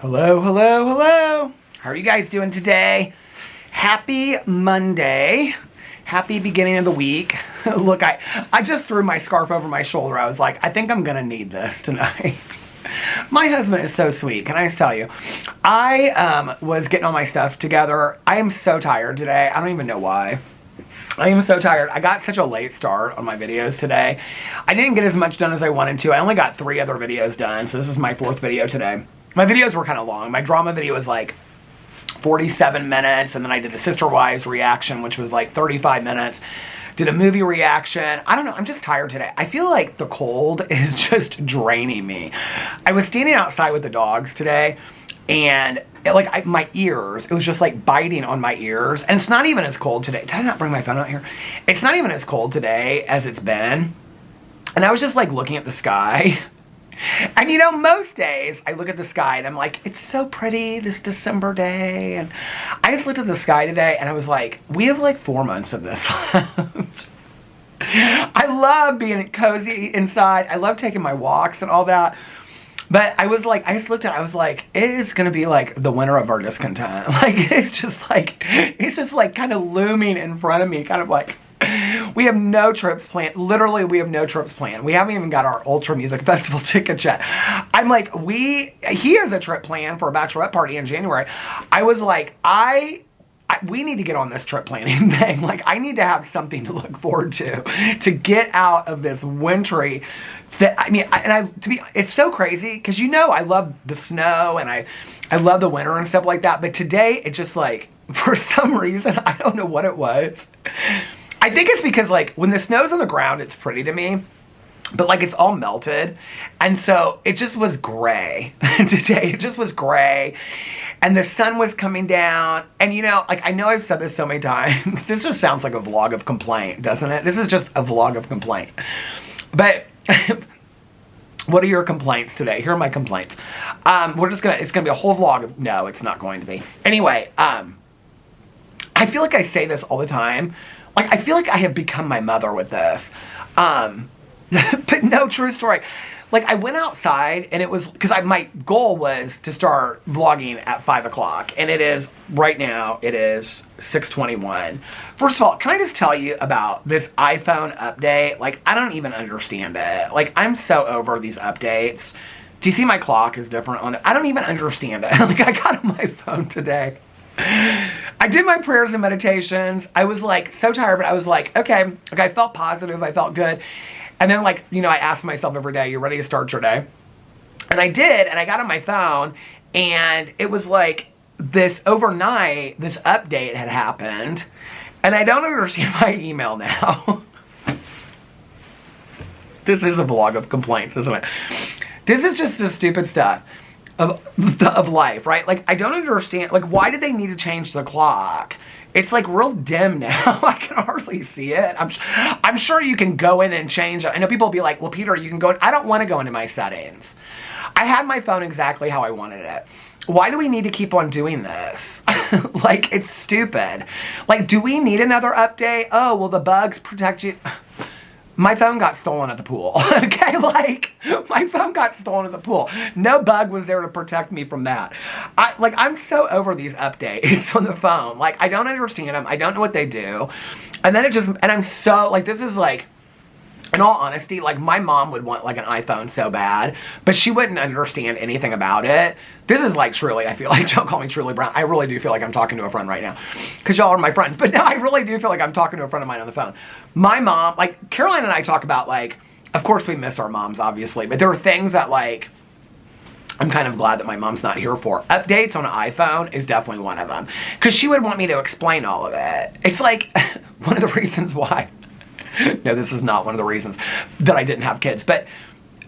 Hello, hello, hello. How are you guys doing today? Happy Monday. Happy beginning of the week. Look, I just threw my scarf over my shoulder. I was like, I think I'm gonna need this tonight. My husband is so sweet, can I just tell you? I was getting all my stuff together. I am so tired today. I don't even know why. I am so tired. I got such a late start on my videos today. I didn't get as much done as I wanted to. I only got 3 other videos done, so this is my 4th video today. My videos were kind of long. My drama video was like 47 minutes, and then I did a Sister Wives reaction, which was like 35 minutes. Did a movie reaction. I don't know, I'm just tired today. I feel like the cold is just draining me. I was standing outside with the dogs today, and my ears, it was just like biting on my ears. And it's not even as cold today. Did I not bring my phone out here? It's not even as cold today as it's been. And I was just like looking at the sky. And you know, most days I look at the sky and I'm like, it's so pretty this December day. And I just looked at the sky today and I was like, we have like 4 months of this left. I love being cozy inside. I love taking my walks and all that. But I was like, I just looked at it, I was like, it is going to be like the winter of our discontent. Like, it's just like kind of looming in front of me, kind of like, we have no trips planned. Literally, we have no trips planned. We haven't even got our Ultra Music Festival tickets yet. I'm like, he has a trip planned for a bachelorette party in January. I was like, we need to get on this trip planning thing. Like, I need to have something to look forward to get out of this wintry. It's so crazy because you know I love the snow and I love the winter and stuff like that. But today, it just like, for some reason, I don't know what it was. I think it's because like when the snow's on the ground, it's pretty to me. But like it's all melted. And so it just was gray. Today, it just was gray. And the sun was coming down. And you know, like I know I've said this so many times. This just sounds like a vlog of complaint, doesn't it? This is just a vlog of complaint. But what are your complaints today? Here are my complaints. It's gonna be a whole vlog of, no, it's not going to be. Anyway, I feel like I say this all the time. Like, I feel like I have become my mother with this. But no, true story. Like, I went outside, and it was, because my goal was to start vlogging at 5 o'clock. And it is, right now, it is 6:21. First of all, can I just tell you about this iPhone update? Like, I don't even understand it. Like, I'm so over these updates. Do you see my clock is different on it? I don't even understand it. Like, I got on my phone today. I did my prayers and meditations. I was like so tired, but I was like, okay, I felt positive, I felt good. And then like, you know, I asked myself every day, you ready to start your day? And I did, and I got on my phone, and it was like this overnight, this update had happened, and I don't understand my email now. This is a vlog of complaints, isn't it? This is just the stupid stuff of life, right? Like, I don't understand, like, why did they need to change the clock? It's like real dim now. I can hardly see it. I'm sure you can go in and change it. I know people will be like, well, Peter, you can go in. I don't want to go into my settings. I had my phone exactly how I wanted it. Why do we need to keep on doing this? Like, it's stupid. Like, do we need another update? Oh, well, the bugs protect you. My phone got stolen at the pool, okay? Like, my phone got stolen at the pool. No bug was there to protect me from that. I'm so over these updates on the phone. Like, I don't understand them. I don't know what they do. And then I'm so, like, this is like, in all honesty, like, my mom would want, like, an iPhone so bad, but she wouldn't understand anything about it. This is, like, truly, I feel like, don't call me Truly Brown. I really do feel like I'm talking to a friend right now, because y'all are my friends, but no, I really do feel like I'm talking to a friend of mine on the phone. My mom, like, Caroline and I talk about, like, of course we miss our moms, obviously, but there are things that, like, I'm kind of glad that my mom's not here for. Updates on an iPhone is definitely one of them, because she would want me to explain all of it. It's, like, one of the reasons why. No, this is not one of the reasons that I didn't have kids. But,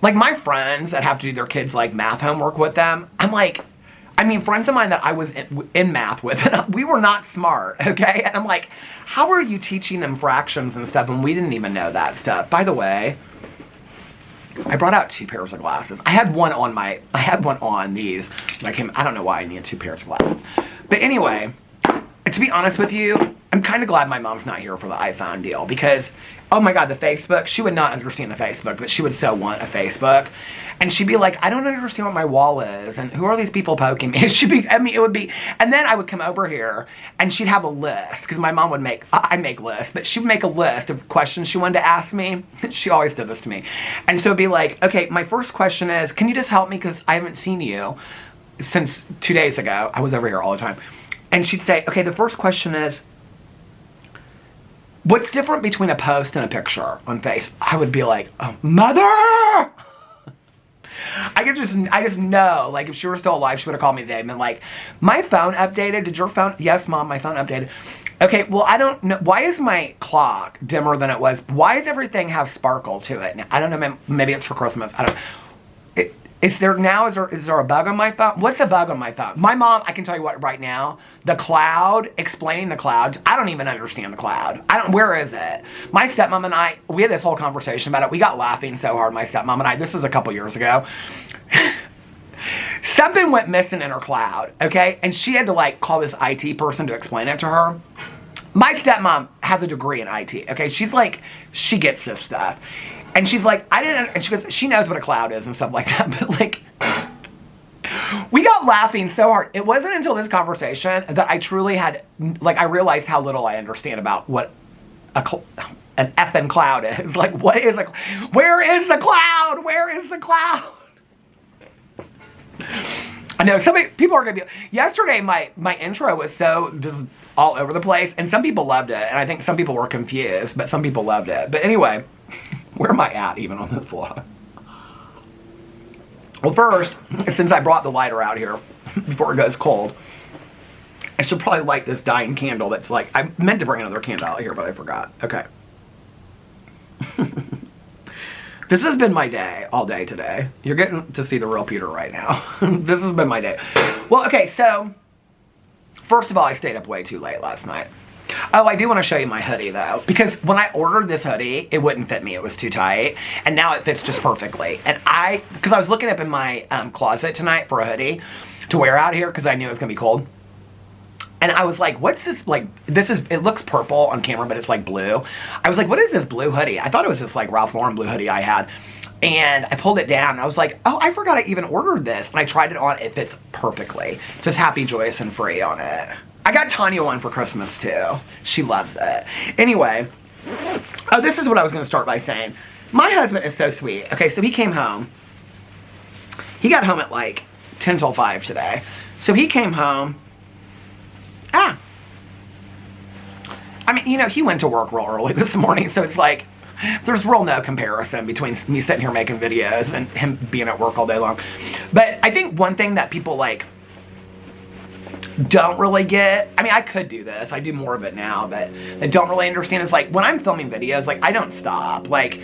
like, my friends that have to do their kids' like, math homework with them, I'm like, I mean, friends of mine that I was in math with, and we were not smart, okay? And I'm like, how are you teaching them fractions and stuff, and we didn't even know that stuff? By the way, I brought out 2 pairs of glasses. I had one on these. I don't know why I needed 2 pairs of glasses. But anyway, to be honest with you, I'm kind of glad my mom's not here for the iPhone deal because, oh my God, the Facebook, she would not understand the Facebook, but she would so want a Facebook. And she'd be like, I don't understand what my wall is. And who are these people poking me? It would be, and then I would come over here and she'd have a list because my mom would I make lists, but she would make a list of questions she wanted to ask me. She always did this to me. And so it'd be like, okay, my first question is, can you just help me? Because I haven't seen you since 2 days ago. I was over here all the time. And she'd say, okay, the first question is, what's different between a post and a picture on Face? I would be like, oh, mother! I just know, like, if she were still alive, she would have called me today and been like, my phone updated. Did your phone? Yes, Mom, my phone updated. Okay, well, I don't know. Why is my clock dimmer than it was? Why does everything have sparkle to it? Now, I don't know. Maybe it's for Christmas. I don't know. Is there a bug on my phone? What's a bug on my phone? My mom, I can tell you what right now, the cloud, explaining the clouds, I don't even understand the cloud. Where is it? My stepmom and I, we had this whole conversation about it. We got laughing so hard, my stepmom and I, this was a couple years ago. Something went missing in her cloud, okay? And she had to like call this IT person to explain it to her. My stepmom has a degree in IT, okay? She's like, she gets this stuff. And she's like, and she goes, she knows what a cloud is and stuff like that, but like, we got laughing so hard. It wasn't until this conversation that I truly had, like, I realized how little I understand about what an effing cloud is. Like, where is the cloud? Where is the cloud? I know, people are going to be, yesterday my intro was so just all over the place, and some people loved it, and I think some people were confused, but some people loved it. But anyway, where am I at even on this vlog? Well, first, since I brought the lighter out here before it goes cold, I should probably light this dying candle that's like, I meant to bring another candle out here, but I forgot. Okay. This has been my day, all day today. You're getting to see the real Peter right now. This has been my day. Well, okay, so, first of all, I stayed up way too late last night. Oh, I do want to show you my hoodie, though, because when I ordered this hoodie, it wouldn't fit me. It was too tight, and now it fits just perfectly. And because I was looking up in my closet tonight for a hoodie to wear out here because I knew it was going to be cold. And I was like, what's this, like, it looks purple on camera, but it's like blue. I was like, what is this blue hoodie? I thought it was just like Ralph Lauren blue hoodie I had. And I pulled it down, and I was like, oh, I forgot I even ordered this. When I tried it on, it fits perfectly. It says happy, joyous, and free on it. I got Tanya one for Christmas, too. She loves it. Anyway, oh, this is what I was going to start by saying. My husband is so sweet. Okay, so he came home. He got home at like 10 till 5 today. So he came home. I mean, you know, he went to work real early this morning, so it's like, there's real no comparison between me sitting here making videos and him being at work all day long. But I think one thing that people, like, don't really get, I mean, I could do this, I do more of it now, but they don't really understand is, like, when I'm filming videos, like, I don't stop. Like,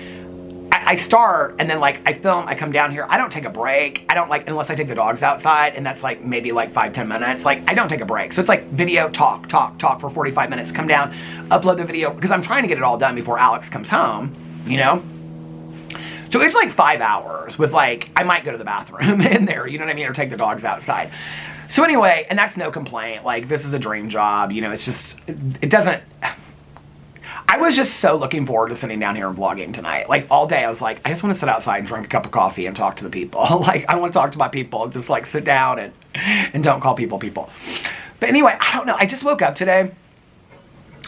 I start, and then, like, I film, I come down here, I don't take a break. I don't, like, unless I take the dogs outside, and that's, like, maybe, like, 5-10 minutes. Like, I don't take a break. So it's, like, video, talk for 45 minutes, come down, upload the video, because I'm trying to get it all done before Alex comes home, you know? So it's, like, 5 hours with, like, I might go to the bathroom in there, you know what I mean, or take the dogs outside. So anyway, and that's no complaint. Like, this is a dream job, you know, it's just, it doesn't... I was just so looking forward to sitting down here and vlogging tonight. Like, all day I was like, I just want to sit outside and drink a cup of coffee and talk to the people. Like, I want to talk to my people. Just, like, sit down and don't call people. But anyway, I don't know. I just woke up today.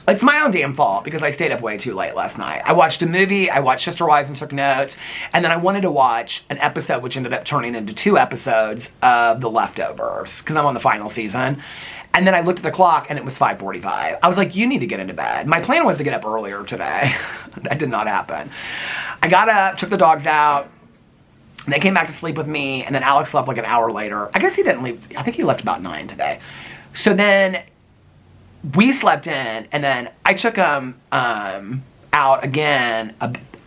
It's my own damn fault because I stayed up way too late last night. I watched a movie. I watched Sister Wives and took notes. And then I wanted to watch an episode which ended up turning into 2 episodes of The Leftovers because I'm on the final season. And then I looked at the clock, and it was 5:45. I was like, you need to get into bed. My plan was to get up earlier today. That did not happen. I got up, took the dogs out, and they came back to sleep with me, and then Alex left like an hour later. I guess he didn't leave. I think he left about 9 today. So then we slept in, and then I took him out again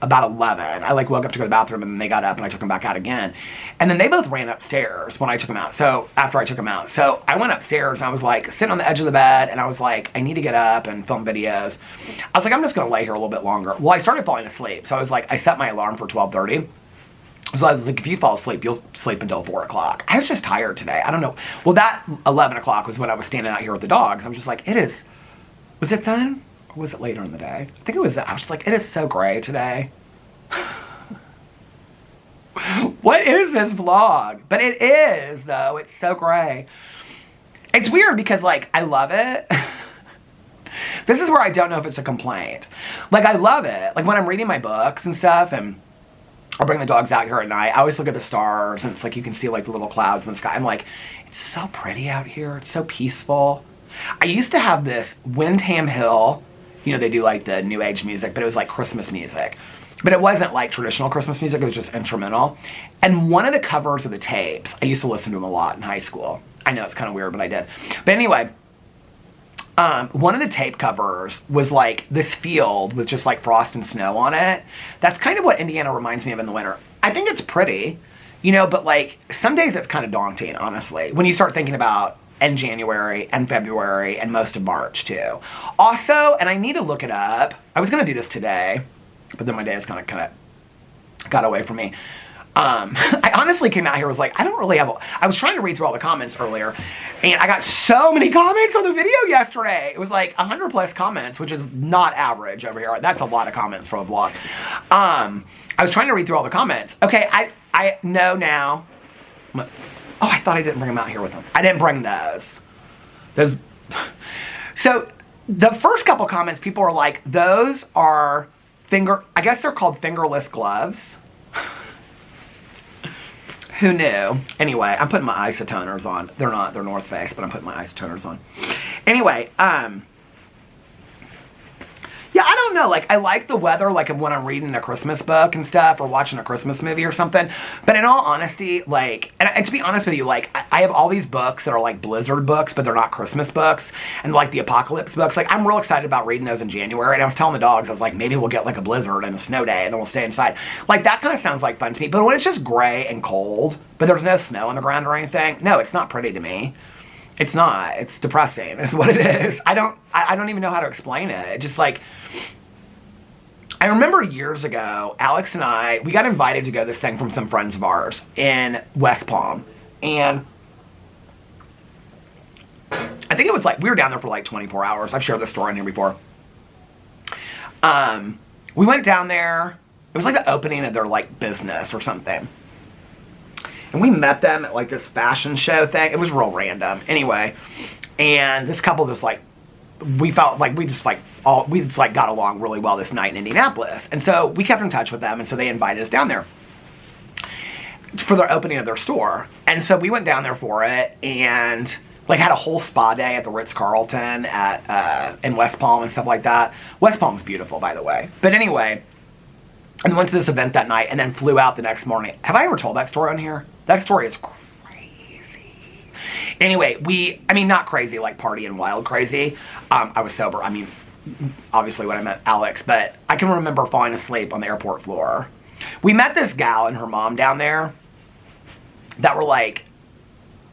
about 11. I like woke up to go to the bathroom, and then they got up, and I took them back out again. And then they both ran upstairs when I took them out. So after I took them out. So I went upstairs, and I was like sitting on the edge of the bed, and I was like, I need to get up and film videos. I was like, I'm just going to lay here a little bit longer. Well, I started falling asleep. So I was like, I set my alarm for 12:30. So I was like, if you fall asleep, you'll sleep until 4 o'clock. I was just tired today. I don't know. Well, that 11 o'clock was when I was standing out here with the dogs. I was just like, it is Was it then? Or was it later in the day? I think it was, I was just like, it is so gray today. What is this vlog? But it is, though. It's so gray. It's weird because, like, I love it. This is where I don't know if it's a complaint. Like, I love it. Like, when I'm reading my books and stuff, and I'll bring the dogs out here at night, I always look at the stars, and it's like you can see, like, the little clouds in the sky. I'm like, it's so pretty out here. It's so peaceful. I used to have this Windham Hill. You know, they do, like, the New Age music, but it was, like, Christmas music. But it wasn't like traditional Christmas music, it was just instrumental. And one of the covers of the tapes, I used to listen to them a lot in high school. I know it's kind of weird, but I did. But anyway, one of the tape covers was like this field with just like frost and snow on it. That's kind of what Indiana reminds me of in the winter. I think it's pretty, you know, but like some days it's kind of daunting, honestly, when you start thinking about in January and February and most of March too. Also, and I need to look it up, I was going to do this today, but then my day has kind of got away from me. I honestly came out here, was like, I don't really have I was trying to read through all the comments earlier, and I got so many comments on the video yesterday. It was like 100 plus comments, which is not average over here. That's a lot of comments for a vlog. I was trying to read through all the comments. Okay, I know now. Oh, I thought I didn't bring them out here with them. I didn't bring those. So, the first couple comments, people are like, those are I guess they're called fingerless gloves. Who knew? Anyway, I'm putting my isotoners on. They're not, they're North Face, but I'm putting my isotoners on. Anyway, yeah, I don't know, like, I like the weather, like, when I'm reading a Christmas book and stuff, or watching a Christmas movie or something, but in all honesty, like, and to be honest with you, like, I have all these books that are, like, Blizzard books, but they're not Christmas books, and, like, the Apocalypse books, like, I'm real excited about reading those in January, and I was telling the dogs, I was like, maybe we'll get, like, a blizzard and a snow day, and then we'll stay inside. Like, that kind of sounds like fun to me, but when it's just gray and cold, but there's no snow on the ground or anything, no, it's not pretty to me. It's not. It's depressing. It's what it is. I don't even know how to explain it. It just like, I remember years ago, Alex and I, we got invited to go to this thing from some friends of ours in West Palm. And I think it was like, we were down there for like 24 hours. I've shared this story on here before. We went down there. It was like the opening of their like business or something. And we met them at like this fashion show thing. It was real random. Anyway, and this couple just like, we felt like we just got along really well this night in Indianapolis. And so we kept in touch with them, and so they invited us down there for their opening of their store. And so we went down there for it, and like had a whole spa day at the Ritz-Carlton in West Palm and stuff like that. West Palm's beautiful, by the way. But anyway, and went to this event that night and then flew out the next morning. Have I ever told that story on here? That story is crazy. Anyway, I mean, not crazy, like party and wild crazy. I was sober. I mean, obviously when I met Alex, but I can remember falling asleep on the airport floor. We met this gal and her mom down there that were like,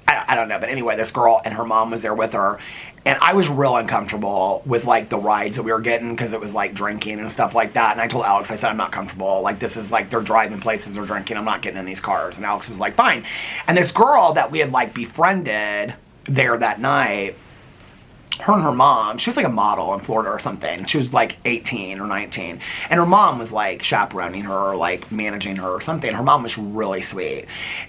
I don't know, but anyway, this girl and her mom was there with her. And I was real uncomfortable with, like, the rides that we were getting because it was, like, drinking and stuff like that. And I told Alex, I said, I'm not comfortable. Like, this is, like, they're driving places, they're drinking. I'm not getting in these cars. And Alex was like, fine. And this girl that we had, like, befriended there that night, her and her mom, she was like a model in Florida or something. She was like 18 or 19. And her mom was like chaperoning her or like managing her or something. Her mom was really sweet.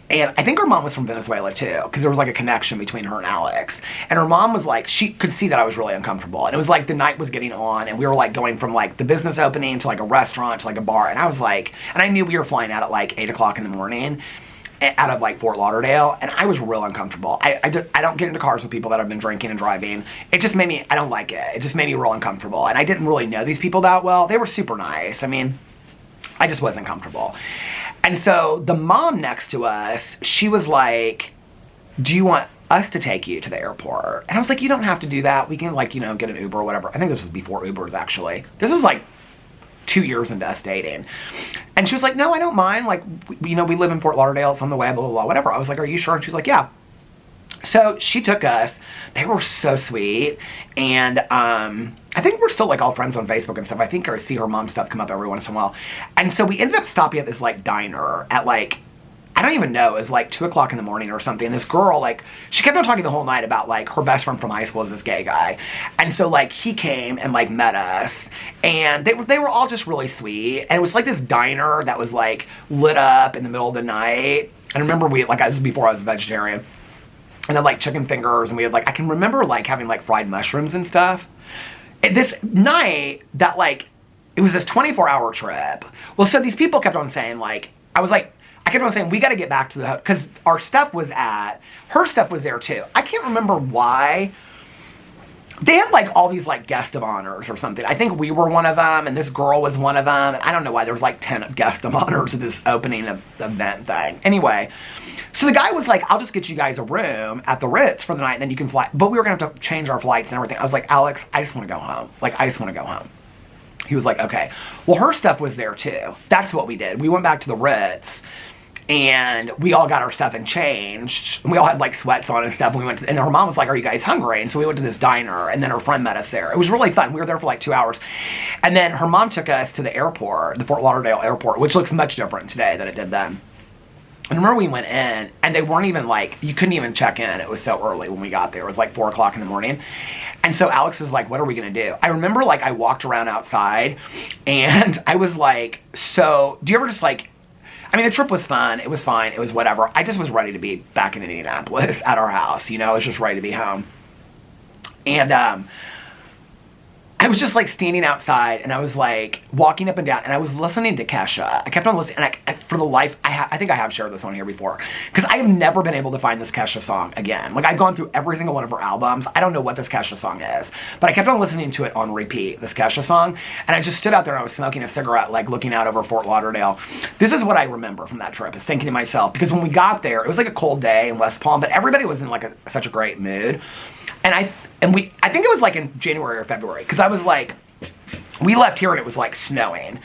And I think her mom was from Venezuela too, because there was like a connection between her and Alex. And her mom was like, she could see that I was really uncomfortable. And it was like the night was getting on and we were like going from like the business opening to like a restaurant to like a bar. And I was like, and I knew we were flying out at like 8 o'clock in the morning. Out of like Fort Lauderdale, and I was real uncomfortable. I don't get into cars with people that have been drinking and driving. It just made me, I don't like it. It just made me real uncomfortable. And I didn't really know these people that well. They were super nice. I mean, I just wasn't comfortable. And so the mom next to us, she was like, do you want us to take you to the airport? And I was like, you don't have to do that. We can like, you know, get an Uber or whatever. I think this was before Ubers actually. This was like 2 years into us dating. And she was like, no, I don't mind. Like, you know, we live in Fort Lauderdale. It's on the way, blah, blah, blah, whatever. I was like, are you sure? And she was like, yeah. So she took us. They were so sweet. And I think we're still like all friends on Facebook and stuff. I think I see her mom stuff come up every once in a while. And so we ended up stopping at this like diner at like, I don't even know, it was like 2 o'clock in the morning or something. And this girl, like, she kept on talking the whole night about, like, her best friend from high school is this gay guy. And so, like, he came and, like, met us. And they were all just really sweet. And it was like this diner that was, like, lit up in the middle of the night. And I remember this was before I was a vegetarian. And then, like, chicken fingers. And we had, like, I can remember, like, having, like, fried mushrooms and stuff. And this night, that, like, it was this 24-hour trip. Well, so these people kept on saying, like, I kept on saying, we got to get back to the hotel, because her stuff was there too. I can't remember why. They had, like, all these, like, guest of honors or something. I think we were one of them, and this girl was one of them. And I don't know why there was, like, 10 of guest of honors at this opening event thing. Anyway, so the guy was like, I'll just get you guys a room at the Ritz for the night, and then you can fly. But we were going to have to change our flights and everything. I was like, Alex, I just want to go home. Like, I just want to go home. He was like, okay. Well, her stuff was there too. That's what we did. We went back to the Ritz, and we all got our stuff and changed. And we all had, like, sweats on and stuff. And and her mom was like, are you guys hungry? And so we went to this diner, and then her friend met us there. It was really fun. We were there for like 2 hours. And then her mom took us to the airport, the Fort Lauderdale airport, which looks much different today than it did then. And I remember we went in, and they weren't even, like, you couldn't even check in. It was so early when we got there. It was like 4 o'clock in the morning. And so Alex was like, what are we going to do? I remember, like, I walked around outside, and I was like, so, do you ever just, like, I mean, the trip was fun. It was fine. It was whatever. I just was ready to be back in Indianapolis at our house. You know, I was just ready to be home. And I was just, like, standing outside, and I was, like, walking up and down, and I was listening to Kesha. I kept on listening, and I for the life, I think I have shared this on here before, because I have never been able to find this Kesha song again. Like, I've gone through every single one of her albums. I don't know what this Kesha song is, but I kept on listening to it on repeat, this Kesha song, and I just stood out there, and I was smoking a cigarette, like, looking out over Fort Lauderdale. This is what I remember from that trip, is thinking to myself, because when we got there, it was, like, a cold day in West Palm, but everybody was in, like, such a great mood. And I think it was, like, in January or February, because I was, like, we left here and it was, like, snowing.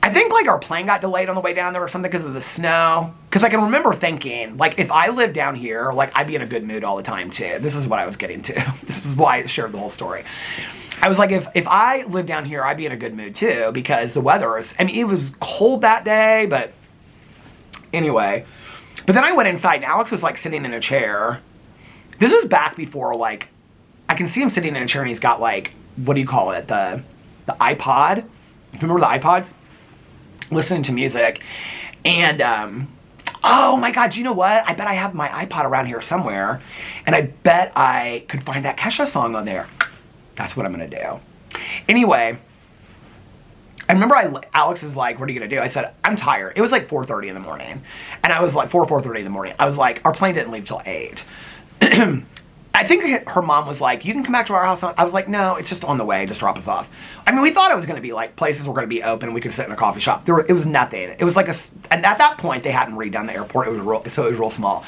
I think, like, our plane got delayed on the way down there or something because of the snow. Because I can remember thinking, like, if I lived down here, like, I'd be in a good mood all the time, too. This is what I was getting to. This is why I shared the whole story. I was like, if I lived down here, I'd be in a good mood, too, because the weather is, I mean, it was cold that day, but anyway. But then I went inside, and Alex was, like, sitting in a chair. This was back before, like, I can see him sitting in a chair, and he's got, like, what do you call it? The iPod. Do you remember the iPods? Listening to music. And, oh my God, you know what? I bet I have my iPod around here somewhere. And I bet I could find that Kesha song on there. That's what I'm going to do. Anyway, I remember Alex is like, what are you going to do? I said, I'm tired. It was like 4:30 in the morning. And I was like, 4:30 in the morning. I was like, our plane didn't leave till 8. I think her mom was like, you can come back to our house. I was like, no, it's just on the way. Just drop us off. I mean, we thought it was going to be like places were going to be open and we could sit in a coffee shop. It was nothing. It was like and at that point they hadn't redone the airport. It was real small.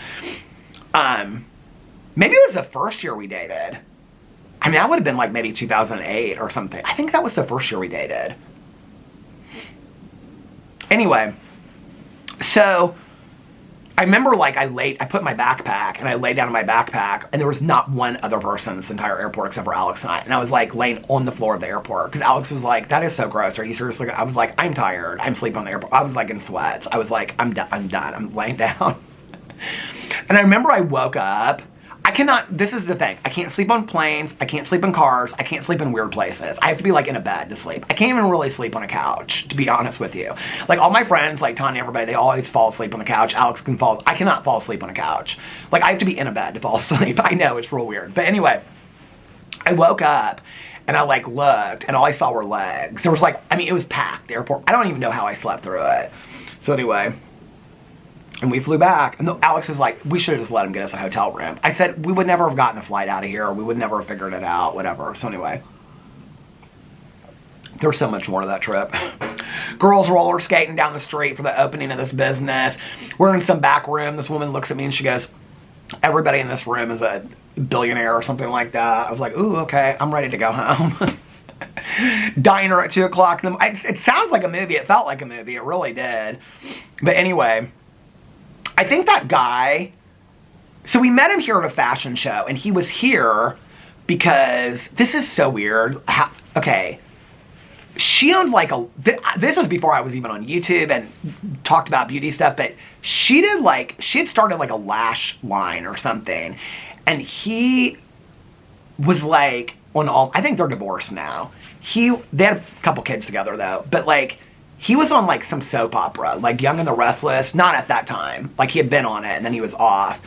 Maybe it was the first year we dated. I mean, that would have been like maybe 2008 or something. I think that was the first year we dated. Anyway, so I remember, like, I put my backpack, and I laid down in my backpack, and there was not one other person in this entire airport except for Alex and I. And I was, like, laying on the floor of the airport, because Alex was like, that is so gross. Are you seriously? I was like, I'm tired. I'm sleeping on the airport. I was, like, in sweats. I was like, I'm done. I'm laying down. And I remember I woke up. This is the thing. I can't sleep on planes. I can't sleep in cars. I can't sleep in weird places. I have to be, like, in a bed to sleep. I can't even really sleep on a couch, to be honest with you. Like, all my friends, like Tanya, everybody, they always fall asleep on the couch. Alex I cannot fall asleep on a couch. Like, I have to be in a bed to fall asleep. I know, it's real weird. But anyway, I woke up, and I, like, looked, and all I saw were legs. There was, like, I mean, it was packed, the airport. I don't even know how I slept through it. So anyway, and we flew back, and Alex was like, we should have just let him get us a hotel room. I said, we would never have gotten a flight out of here, or we would never have figured it out, whatever. So anyway, there's so much more to that trip. Girls roller skating down the street for the opening of this business. We're in some back room. This woman looks at me and she goes, everybody in this room is a billionaire or something like that. I was like, ooh, okay, I'm ready to go home. Diner at 2 o'clock. It sounds like a movie. It felt like a movie. It really did. But anyway, I think that guy, so we met him here at a fashion show, and he was here because, this is so weird. Okay. she owned like this was before I was even on YouTube and talked about beauty stuff, but she had started like a lash line or something. And he was like, I think they're divorced now. They had a couple kids together though, but like, he was on like some soap opera, like Young and the Restless, not at that time. Like he had been on it and then he was off.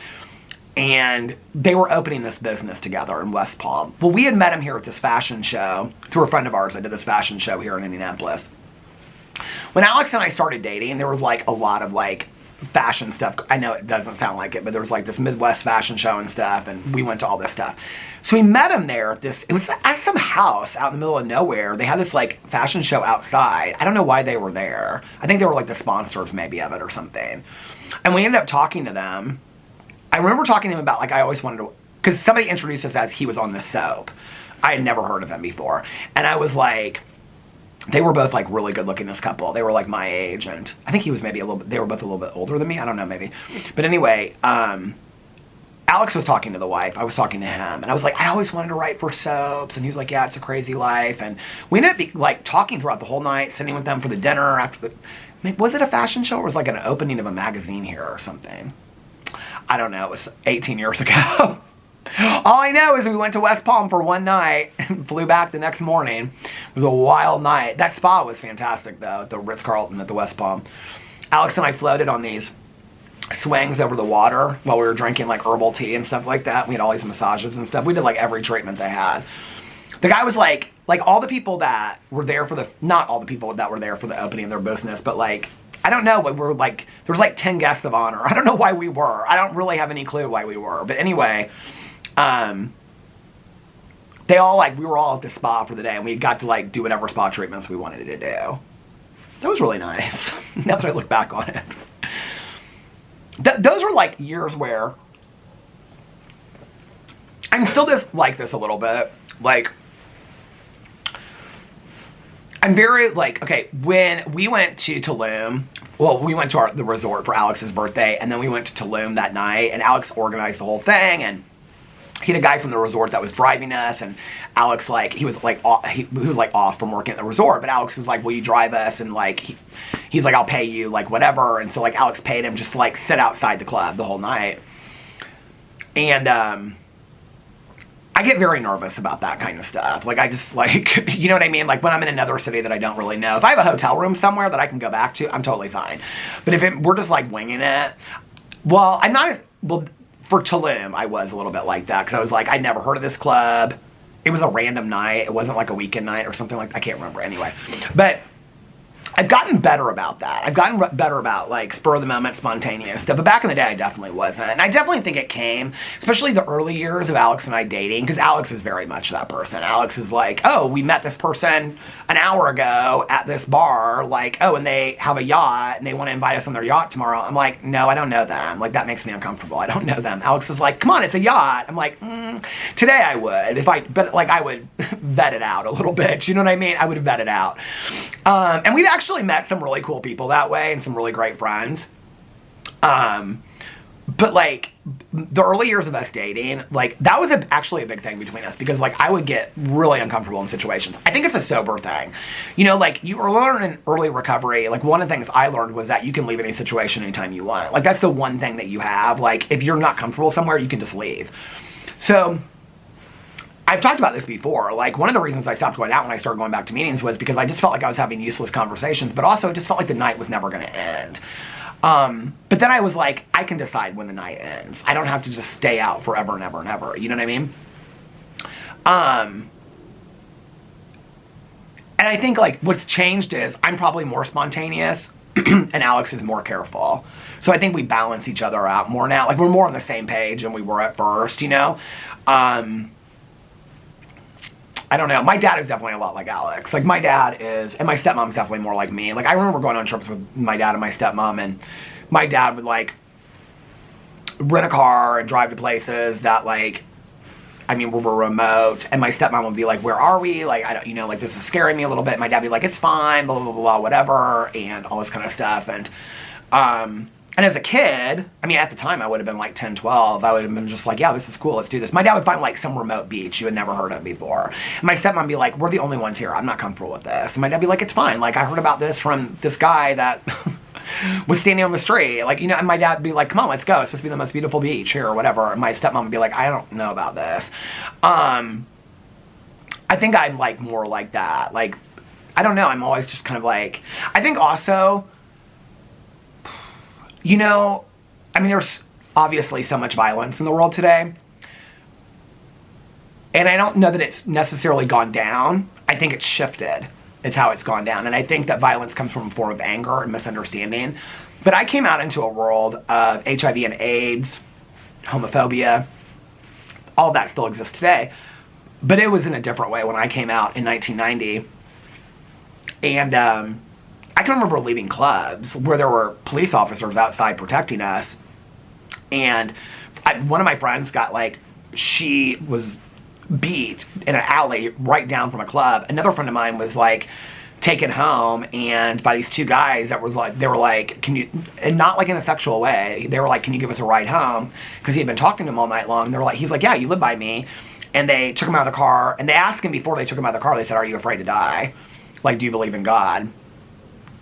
And they were opening this business together in West Palm. Well, we had met him here at this fashion show through a friend of ours. I did this fashion show here in Indianapolis. When Alex and I started dating, there was like a lot of like fashion stuff. I know it doesn't sound like it, but there was like this Midwest fashion show and stuff, and we went to all this stuff. So we met him there at it was at some house out in the middle of nowhere. They had this like fashion show outside. I don't know why they were there. I think they were like the sponsors maybe of it or something. And we ended up talking to them. I remember talking to him about, like, I always wanted to, because somebody introduced us as he was on the soap. I had never heard of him before. And I was like, they were both, like, really good looking, this couple. They were, like, my age, and I think he was maybe they were both a little bit older than me. I don't know, maybe. But anyway, Alex was talking to the wife. I was talking to him. And I was like, I always wanted to write for soaps. And he was like, yeah, it's a crazy life. And we ended up, like, talking throughout the whole night, sitting with them for the dinner after was it a fashion show or was it like an opening of a magazine here or something? I don't know, it was 18 years ago. All I know is we went to West Palm for one night and flew back the next morning. It was a wild night. That spa was fantastic though, at the Ritz-Carlton at the West Palm. Alex and I floated on these swings over the water while we were drinking like herbal tea and stuff like that. We had all these massages and stuff. We did like every treatment they had. The guy was like all the people that were there for not all the people that were there for the opening of their business, but like, I don't know, but there was like 10 guests of honor. I don't know why we were. I don't really have any clue why we were. But anyway, we were all at the spa for the day and we got to like do whatever spa treatments we wanted to do. That was really nice. Now that I look back on it. Those were like years where I'm still like this a little bit. Like, I'm very, like, okay, when we went to Tulum, well, we went to the resort for Alex's birthday, and then we went to Tulum that night, and Alex organized the whole thing, and he had a guy from the resort that was driving us, and Alex, like, he was off from working at the resort, but Alex was like, will you drive us? And, like, he's like, I'll pay you, like, whatever, and so, like, Alex paid him just to, like, sit outside the club the whole night, and, I get very nervous about that kind of stuff. Like, I just, like, you know what I mean? Like, when I'm in another city that I don't really know. If I have a hotel room somewhere that I can go back to, I'm totally fine. But if we're just, like, winging it, well, for Tulum, I was a little bit like that. Because I was like, I'd never heard of this club. It was a random night. It wasn't, like, a weekend night or something like that. I can't remember anyway. But I've gotten better about that. I've gotten better about, like, spur-of-the-moment, spontaneous stuff. But back in the day, I definitely wasn't. And I definitely think it came, especially the early years of Alex and I dating, because Alex is very much that person. Alex is like, oh, we met this person an hour ago at this bar, like, oh, and they have a yacht, and they want to invite us on their yacht tomorrow. I'm like, no, I don't know them. Like, that makes me uncomfortable. I don't know them. Alex is like, come on, it's a yacht. I'm like, today I would. But, like, I would vet it out a little bit. You know what I mean? I would vet it out. And we've actually met some really cool people that way and some really great friends. But like the early years of us dating, like that was actually a big thing between us because like I would get really uncomfortable in situations. I think it's a sober thing. You know, like you learn in early recovery, like one of the things I learned was that you can leave any situation anytime you want. Like that's the one thing that you have. Like if you're not comfortable somewhere, you can just leave. So I've talked about this before. Like, one of the reasons I stopped going out when I started going back to meetings was because I just felt like I was having useless conversations, but also it just felt like the night was never going to end. But then I was like, I can decide when the night ends. I don't have to just stay out forever and ever and ever. You know what I mean? And I think, like, what's changed is I'm probably more spontaneous and Alex is more careful. So I think we balance each other out more now. Like, we're more on the same page than we were at first, you know? I don't know. My dad is definitely a lot like Alex. Like, my dad is, and my stepmom's definitely more like me. Like, I remember going on trips with my dad and my stepmom, and my dad would, like, rent a car and drive to places that, like, I mean, were remote, and my stepmom would be like, where are we? Like, I don't, you know, like, this is scaring me a little bit. My dad would be like, it's fine, blah, blah, blah, blah, whatever, and all this kind of stuff, and, And as a kid, I mean, at the time, I would have been like 10, 12. I would have been just like, yeah, this is cool. Let's do this. My dad would find like some remote beach you had never heard of before. And my stepmom would be like, we're the only ones here. I'm not comfortable with this. And my dad would be like, it's fine. Like, I heard about this from this guy that was standing on the street. Like, you know, and my dad would be like, come on, let's go. It's supposed to be the most beautiful beach here or whatever. And my stepmom would be like, I don't know about this. I think I'm like more like that. Like, I don't know. I'm always just kind of like, I think also, you know, I mean, there's obviously so much violence in the world today. And I don't know that it's necessarily gone down. I think it's shifted. It's how it's gone down. And I think that violence comes from a form of anger and misunderstanding. But I came out into a world of HIV and AIDS, homophobia. All of that still exists today. But it was in a different way when I came out in 1990. And I can remember leaving clubs where there were police officers outside protecting us. And one of my friends got like, she was beat in an alley right down from a club. Another friend of mine was like taken home and by these two guys that was like, they were like, can you, and not like in a sexual way, they were like, can you give us a ride home? Because he had been talking to him all night long. They were like, he was like, yeah, you live by me. And they took him out of the car and they asked him before they took him out of the car, they said, are you afraid to die? Like, do you believe in God?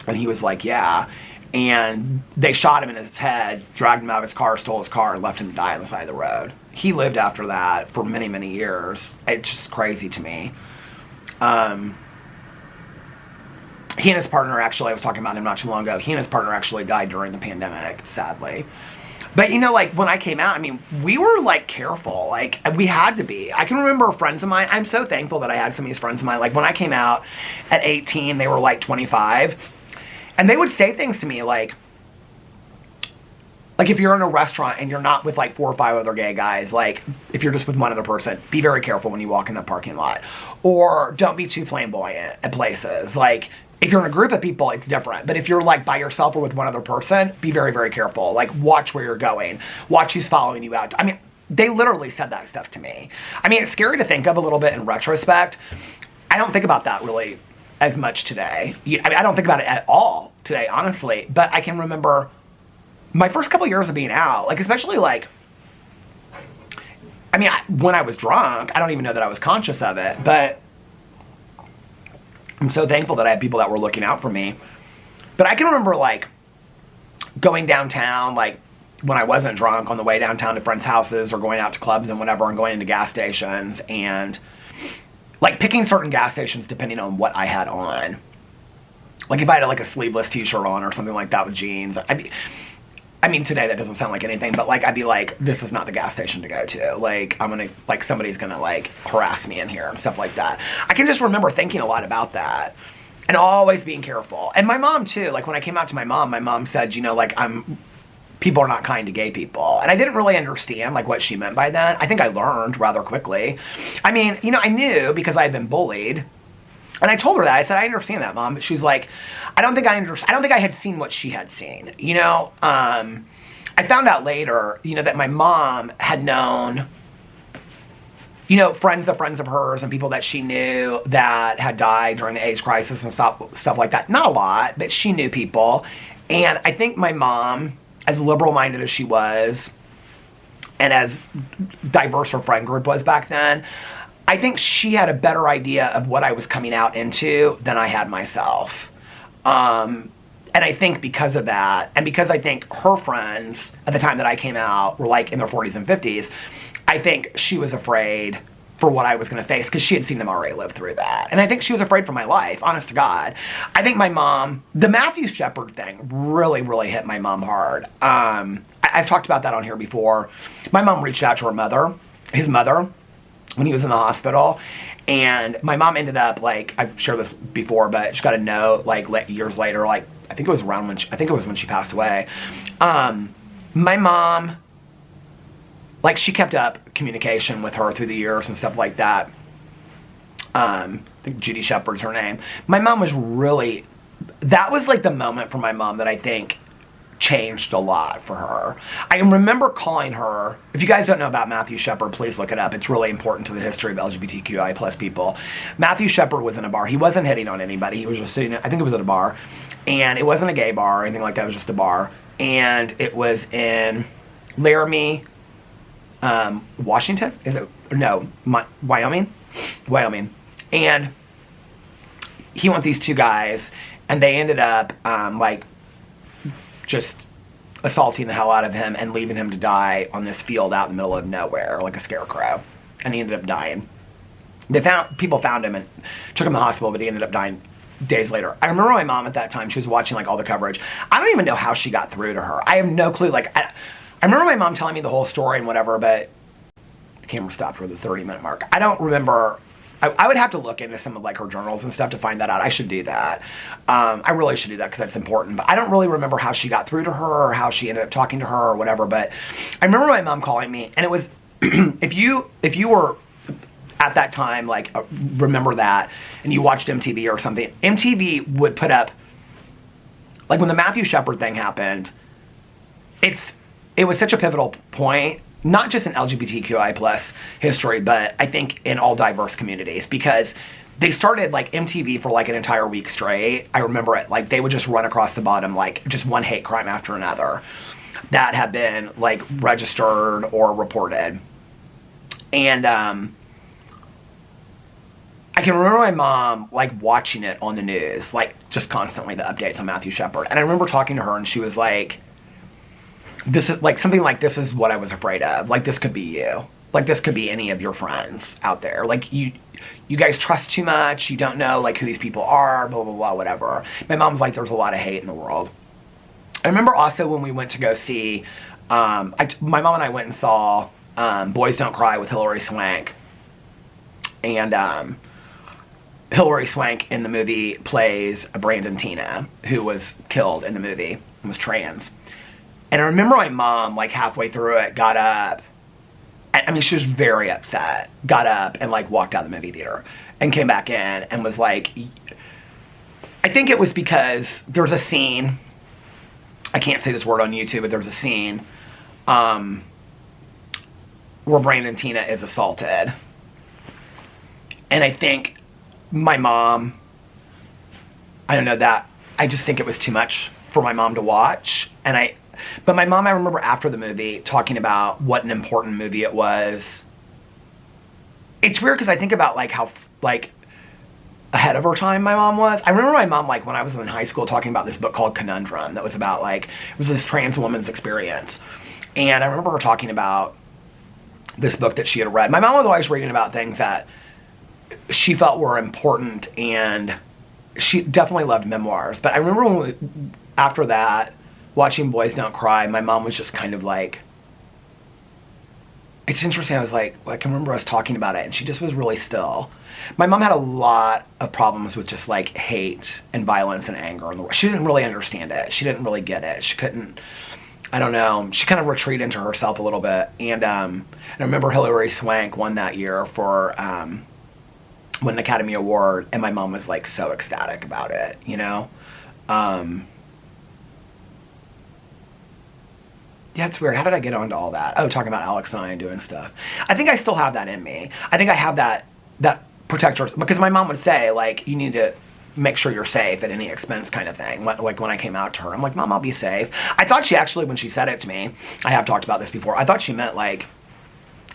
And he was like, yeah. And they shot him in his head, dragged him out of his car, stole his car, and left him to die on the side of the road. He lived after that for many, many years. It's just crazy to me. He and his partner, actually, I was talking about him not too long ago, he and his partner actually died during the pandemic, sadly. But, you know, like, when I came out, I mean, we were, like, careful. Like, we had to be. I can remember friends of mine. I'm so thankful that I had some of these friends of mine. Like, when I came out at 18, they were, like, 25. And they would say things to me like if you're in a restaurant and you're not with like 4 or 5 other gay guys, like if you're just with one other person, be very careful when you walk in the parking lot. Or don't be too flamboyant at places. Like if you're in a group of people, it's different. But if you're like by yourself or with one other person, be very, very careful. Like watch where you're going. Watch who's following you out. I mean, they literally said that stuff to me. I mean, it's scary to think of a little bit in retrospect. I don't think about that really as much today. I mean, I don't think about it at all today, honestly. But I can remember my first couple years of being out, like especially like, I mean, when I was drunk, I don't even know that I was conscious of it, but I'm so thankful that I had people that were looking out for me. But I can remember like going downtown, like when I wasn't drunk, on the way downtown to friends' houses or going out to clubs and whatever, and going into gas stations and like picking certain gas stations depending on what I had on. Like if I had like a sleeveless t-shirt on or something like that with jeans. I mean today that doesn't sound like anything, but like I'd be like, this is not the gas station to go to. Like I'm gonna, like somebody's gonna like harass me in here and stuff like that. I can just remember thinking a lot about that and always being careful. And my mom too, like when I came out to my mom said, you know, like people are not kind to gay people. And I didn't really understand like what she meant by that. I think I learned rather quickly. I mean, you know, I knew because I had been bullied. And I told her that. I said, I understand that, Mom. But she's like, I don't think I had seen what she had seen. You know, I found out later, you know, that my mom had known, you know, friends of hers and people that she knew that had died during the AIDS crisis and stuff like that. Not a lot, but she knew people. And I think my mom, as liberal-minded as she was, and as diverse her friend group was back then, I think she had a better idea of what I was coming out into than I had myself. And I think because of that, and because I think her friends at the time that I came out were like in their 40s and 50s, I think she was afraid for what I was going to face because she had seen them already live through that. And I think she was afraid for my life, honest to God. I think my mom, the Matthew Shepard thing really, really hit my mom hard. I've talked about that on here before. My mom reached out to her mother, his mother, when he was in the hospital. And my mom ended up, like, I've shared this before, but she got a note, like, years later, like, I think it was when she passed away. My mom, like, she kept up communication with her through the years and stuff like that. I think Judy Shepard's her name. My mom was really, that was, like, the moment for my mom that I think changed a lot for her. I remember calling her. If you guys don't know about Matthew Shepard, please look it up. It's really important to the history of LGBTQI plus people. Matthew Shepard was in a bar. He wasn't hitting on anybody. He was just sitting, I think it was at a bar. And it wasn't a gay bar or anything like that. It was just a bar. and it was in Laramie, Washington. Is it? No, Wyoming. Wyoming. And he went with these two guys, and they ended up like just assaulting the hell out of him and leaving him to die on this field out in the middle of nowhere, like a scarecrow. And he ended up dying. People found him and took him to the hospital, but he ended up dying days later. I remember my mom at that time, she was watching like all the coverage. I don't even know how she got through to her. I have no clue. Like, I remember my mom telling me the whole story and whatever, but the camera stopped for the 30-minute mark. I don't remember. I would have to look into some of like her journals and stuff to find that out. I should do that. I really should do that because that's important. But I don't really remember how she got through to her or how she ended up talking to her or whatever. But I remember my mom calling me, and it was if you were at that time, like remember that, and you watched MTV or something, MTV would put up, like when the Matthew Shepard thing happened, it was such a pivotal point, not just in LGBTQI plus history, but I think in all diverse communities, because they started like MTV for like an entire week straight. I remember it, like they would just run across the bottom, like just one hate crime after another that had been like registered or reported. And I can remember my mom like watching it on the news, like just constantly the updates on Matthew Shepard. And I remember talking to her, and she was like, this is like something like, this is what I was afraid of. Like, this could be you. Like, this could be any of your friends out there. Like, you guys trust too much. You don't know like who these people are, blah, blah, blah, whatever. My mom's like, there's a lot of hate in the world. I remember also when we went to go see, my mom and I went and saw Boys Don't Cry with Hilary Swank. And Hilary Swank in the movie plays Brandon Tina, who was killed in the movie and was trans. And I remember my mom, like halfway through it, got up. I mean, she was very upset. Got up and like walked out of the movie theater and came back in and was like, I think it was because there's a scene, I can't say this word on YouTube, but there's a scene where Brandon Tina is assaulted. And I think my mom, I don't know, that I just think it was too much for my mom to watch. But my mom, I remember after the movie talking about what an important movie it was. It's weird because I think about like how like ahead of her time my mom was. I remember my mom, like when I was in high school, talking about this book called Conundrum that was about like, it was this trans woman's experience. And I remember her talking about this book that she had read. My mom was always reading about things that she felt were important, and she definitely loved memoirs. But I remember after that, watching Boys Don't Cry, my mom was just kind of like, it's interesting. I was like, I can remember us talking about it, and she just was really still. My mom had a lot of problems with just like hate and violence and anger in the world. She didn't really understand it. She didn't really get it. She couldn't, I don't know. She kind of retreated into herself a little bit. And I remember Hilary Swank won that year for won an Academy Award, and my mom was like so ecstatic about it, you know? Yeah, it's weird. How did I get onto all that? Oh, talking about Alex and I doing stuff. I think I still have that in me. I think I have that protector, because my mom would say, like, you need to make sure you're safe at any expense kind of thing. Like when I came out to her, I'm like, Mom, I'll be safe. I thought she actually, when she said it to me, I have talked about this before, I thought she meant like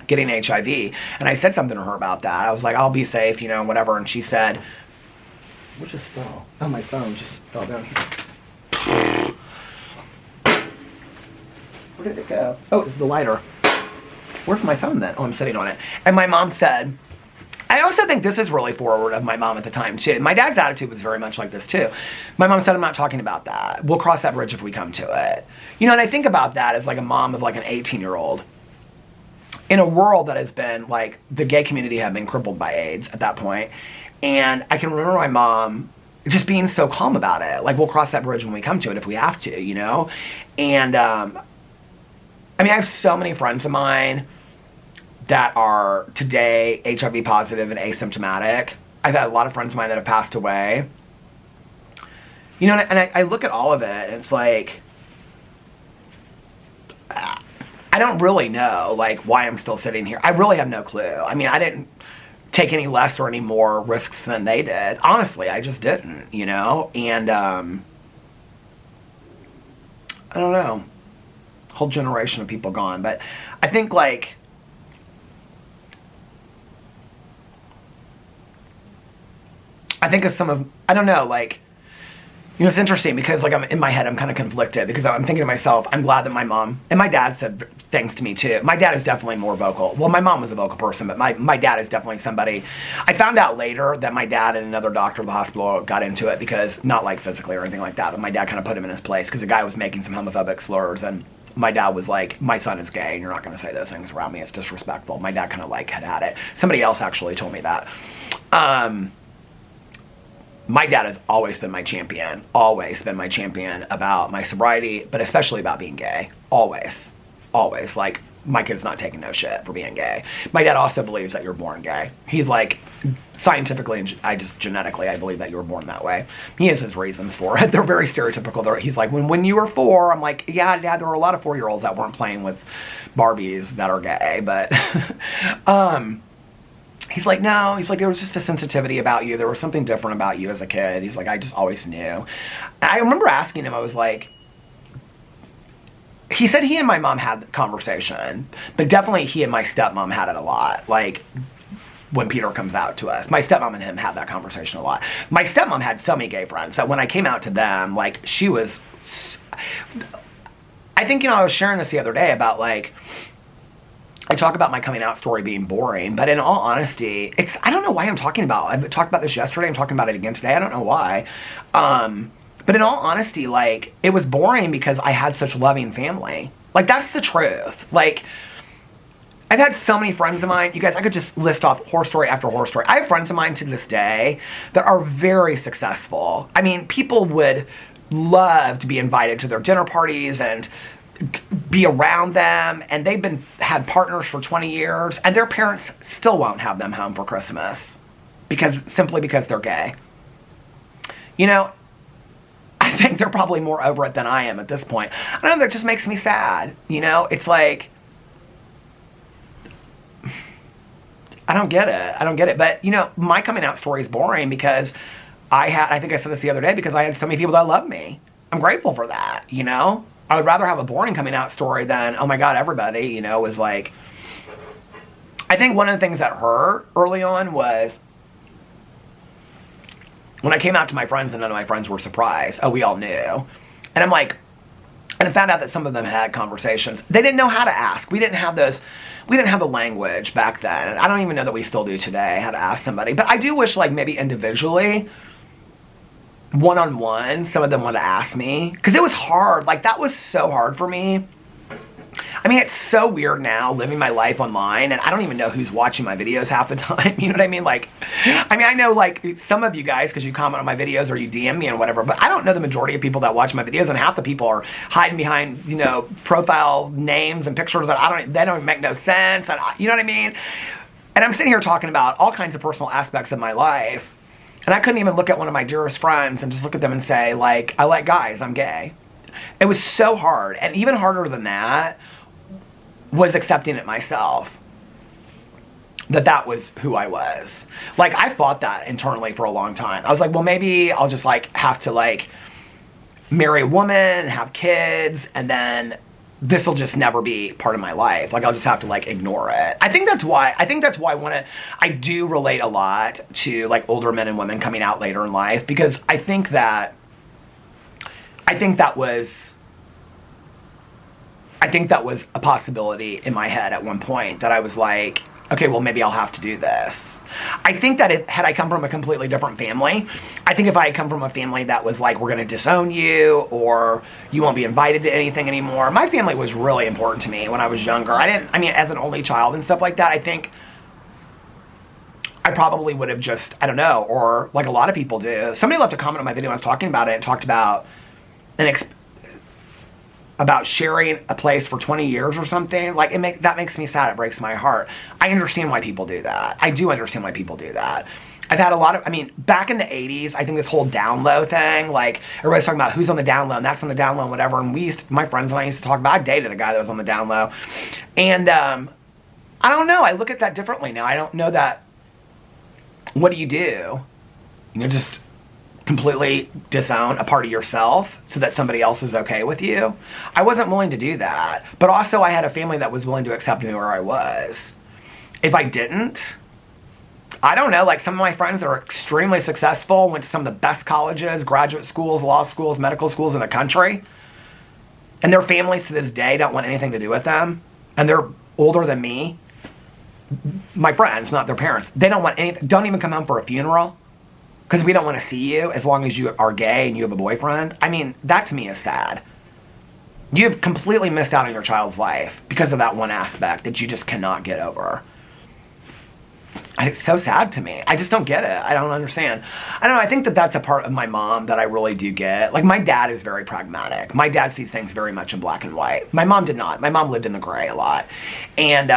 getting HIV. And I said something to her about that. I was like, I'll be safe, you know, whatever. And she said, what just fell? Oh, my phone just fell down here. Where did it go? Oh, it's the lighter. Where's my phone then? Oh, I'm sitting on it. And my mom said, I also think this is really forward of my mom at the time too. My dad's attitude was very much like this too. My mom said, I'm not talking about that. We'll cross that bridge if we come to it. You know, and I think about that as like a mom of like an 18-year-old in a world that has been like, the gay community had been crippled by AIDS at that point. And I can remember my mom just being so calm about it. Like, we'll cross that bridge when we come to it if we have to, you know? And, I mean, I have so many friends of mine that are today HIV positive and asymptomatic. I've had a lot of friends of mine that have passed away. You know, and I look at all of it, and it's like, I don't really know, like, why I'm still sitting here. I really have no clue. I mean, I didn't take any less or any more risks than they did. Honestly, I just didn't, you know? And, I don't know, whole generation of people gone. But I think like, I think of some of, I don't know, like, you know, it's interesting because like I'm in my head, I'm kind of conflicted because I'm thinking to myself, I'm glad that my mom and my dad said things to me too. My dad is definitely more vocal. Well, my mom was a vocal person, but my dad is definitely somebody. I found out later that my dad and another doctor at the hospital got into it because, not like physically or anything like that, but my dad kind of put him in his place because the guy was making some homophobic slurs, and my dad was like, my son is gay and you're not going to say those things around me. It's disrespectful. My dad kind of like had it. Somebody else actually told me that. My dad has always been my champion about my sobriety, but especially about being gay. Always. Like, my kid's not taking no shit for being gay. My dad also believes that you're born gay. He's like, scientifically and genetically, I believe that you were born that way. He has his reasons for it. They're very stereotypical. He's like, when you were 4, I'm like, yeah, Dad, there were a lot of 4-year-olds that weren't playing with Barbies that are gay, but, he's like, no, he's like, there was just a sensitivity about you. There was something different about you as a kid. He's like, I just always knew. I remember asking him, I was like, he said he and my mom had the conversation, but definitely he and my stepmom had it a lot. Like, when Peter comes out to us, my stepmom and him had that conversation a lot. My stepmom had so many gay friends that when I came out to them, like, she was, I think, you know, I was sharing this the other day about like, I talk about my coming out story being boring, but in all honesty, I don't know why I'm talking about it. I talked about this yesterday, I'm talking about it again today, I don't know why. But in all honesty, like, it was boring because I had such loving family. Like, that's the truth. Like, I've had so many friends of mine, you guys, I could just list off horror story after horror story. I have friends of mine to this day that are very successful. I mean, people would love to be invited to their dinner parties and be around them, and they've had partners for 20 years, and their parents still won't have them home for Christmas simply because they're gay. You know, I think they're probably more over it than I am at this point. I don't know, that just makes me sad. You know, it's like, I don't get it. But, you know, my coming out story is boring because I think I said this the other day, because I had so many people that love me. I'm grateful for that, you know? I would rather have a boring coming out story than, oh my God, everybody, you know, was like, I think one of the things that hurt early on was when I came out to my friends and none of my friends were surprised. Oh, we all knew. And I'm like, and I found out that some of them had conversations. They didn't know how to ask. We didn't have the language back then. I don't even know that we still do today, how to ask somebody. But I do wish, like, maybe individually, one-on-one, some of them would ask me, because it was hard. Like, that was so hard for me. I mean, it's so weird now living my life online, and I don't even know who's watching my videos half the time. You know what I mean? Like, I mean, I know, like, some of you guys, because you comment on my videos or you DM me and whatever, but I don't know the majority of people that watch my videos, and half the people are hiding behind, you know, profile names and pictures that they don't make no sense, and you know what I mean? And I'm sitting here talking about all kinds of personal aspects of my life, and I couldn't even look at one of my dearest friends and just look at them and say, like, I like guys, I'm gay. It was so hard. And even harder than that was accepting it myself, that was who I was. Like, I fought that internally for a long time. I was like, well, maybe I'll just, like, have to, like, marry a woman, have kids, and then this will just never be part of my life. Like, I'll just have to, like, ignore it. I think that's why I do relate a lot to, like, older men and women coming out later in life, because I think that was a possibility in my head at one point, that I was like, okay, well, maybe I'll have to do this. I think that had I come from a completely different family, I think if I had come from a family that was like, we're going to disown you, or you won't be invited to anything anymore. My family was really important to me when I was younger. I mean, as an only child and stuff like that, I think I probably would have just, I don't know, or like a lot of people do. Somebody left a comment on my video when I was talking about it and talked about about sharing a place for 20 years or something. Like, that makes me sad. It breaks my heart. I understand why people do that. I do understand why people do that. I've had a lot of, I mean, back in the 80s, I think this whole down low thing, like, everybody's talking about who's on the down low, and that's on the down low, and whatever, and my friends and I used to talk about, I dated a guy that was on the down low, and, I don't know, I look at that differently now. I don't know that, what do? You know, just completely disown a part of yourself so that somebody else is okay with you. I wasn't willing to do that. But also I had a family that was willing to accept me where I was. If I didn't, I don't know, like some of my friends that are extremely successful, went to some of the best colleges, graduate schools, law schools, medical schools in the country, and their families to this day don't want anything to do with them, and they're older than me. My friends, not their parents, they don't want anything, don't even come home for a funeral because we don't want to see you as long as you are gay and you have a boyfriend. I mean, that to me is sad. You've completely missed out on your child's life because of that one aspect that you just cannot get over. And it's so sad to me. I just don't get it. I don't understand. I don't know. I think that that's a part of my mom that I really do get. Like, my dad is very pragmatic. My dad sees things very much in black and white. My mom did not. My mom lived in the gray a lot. And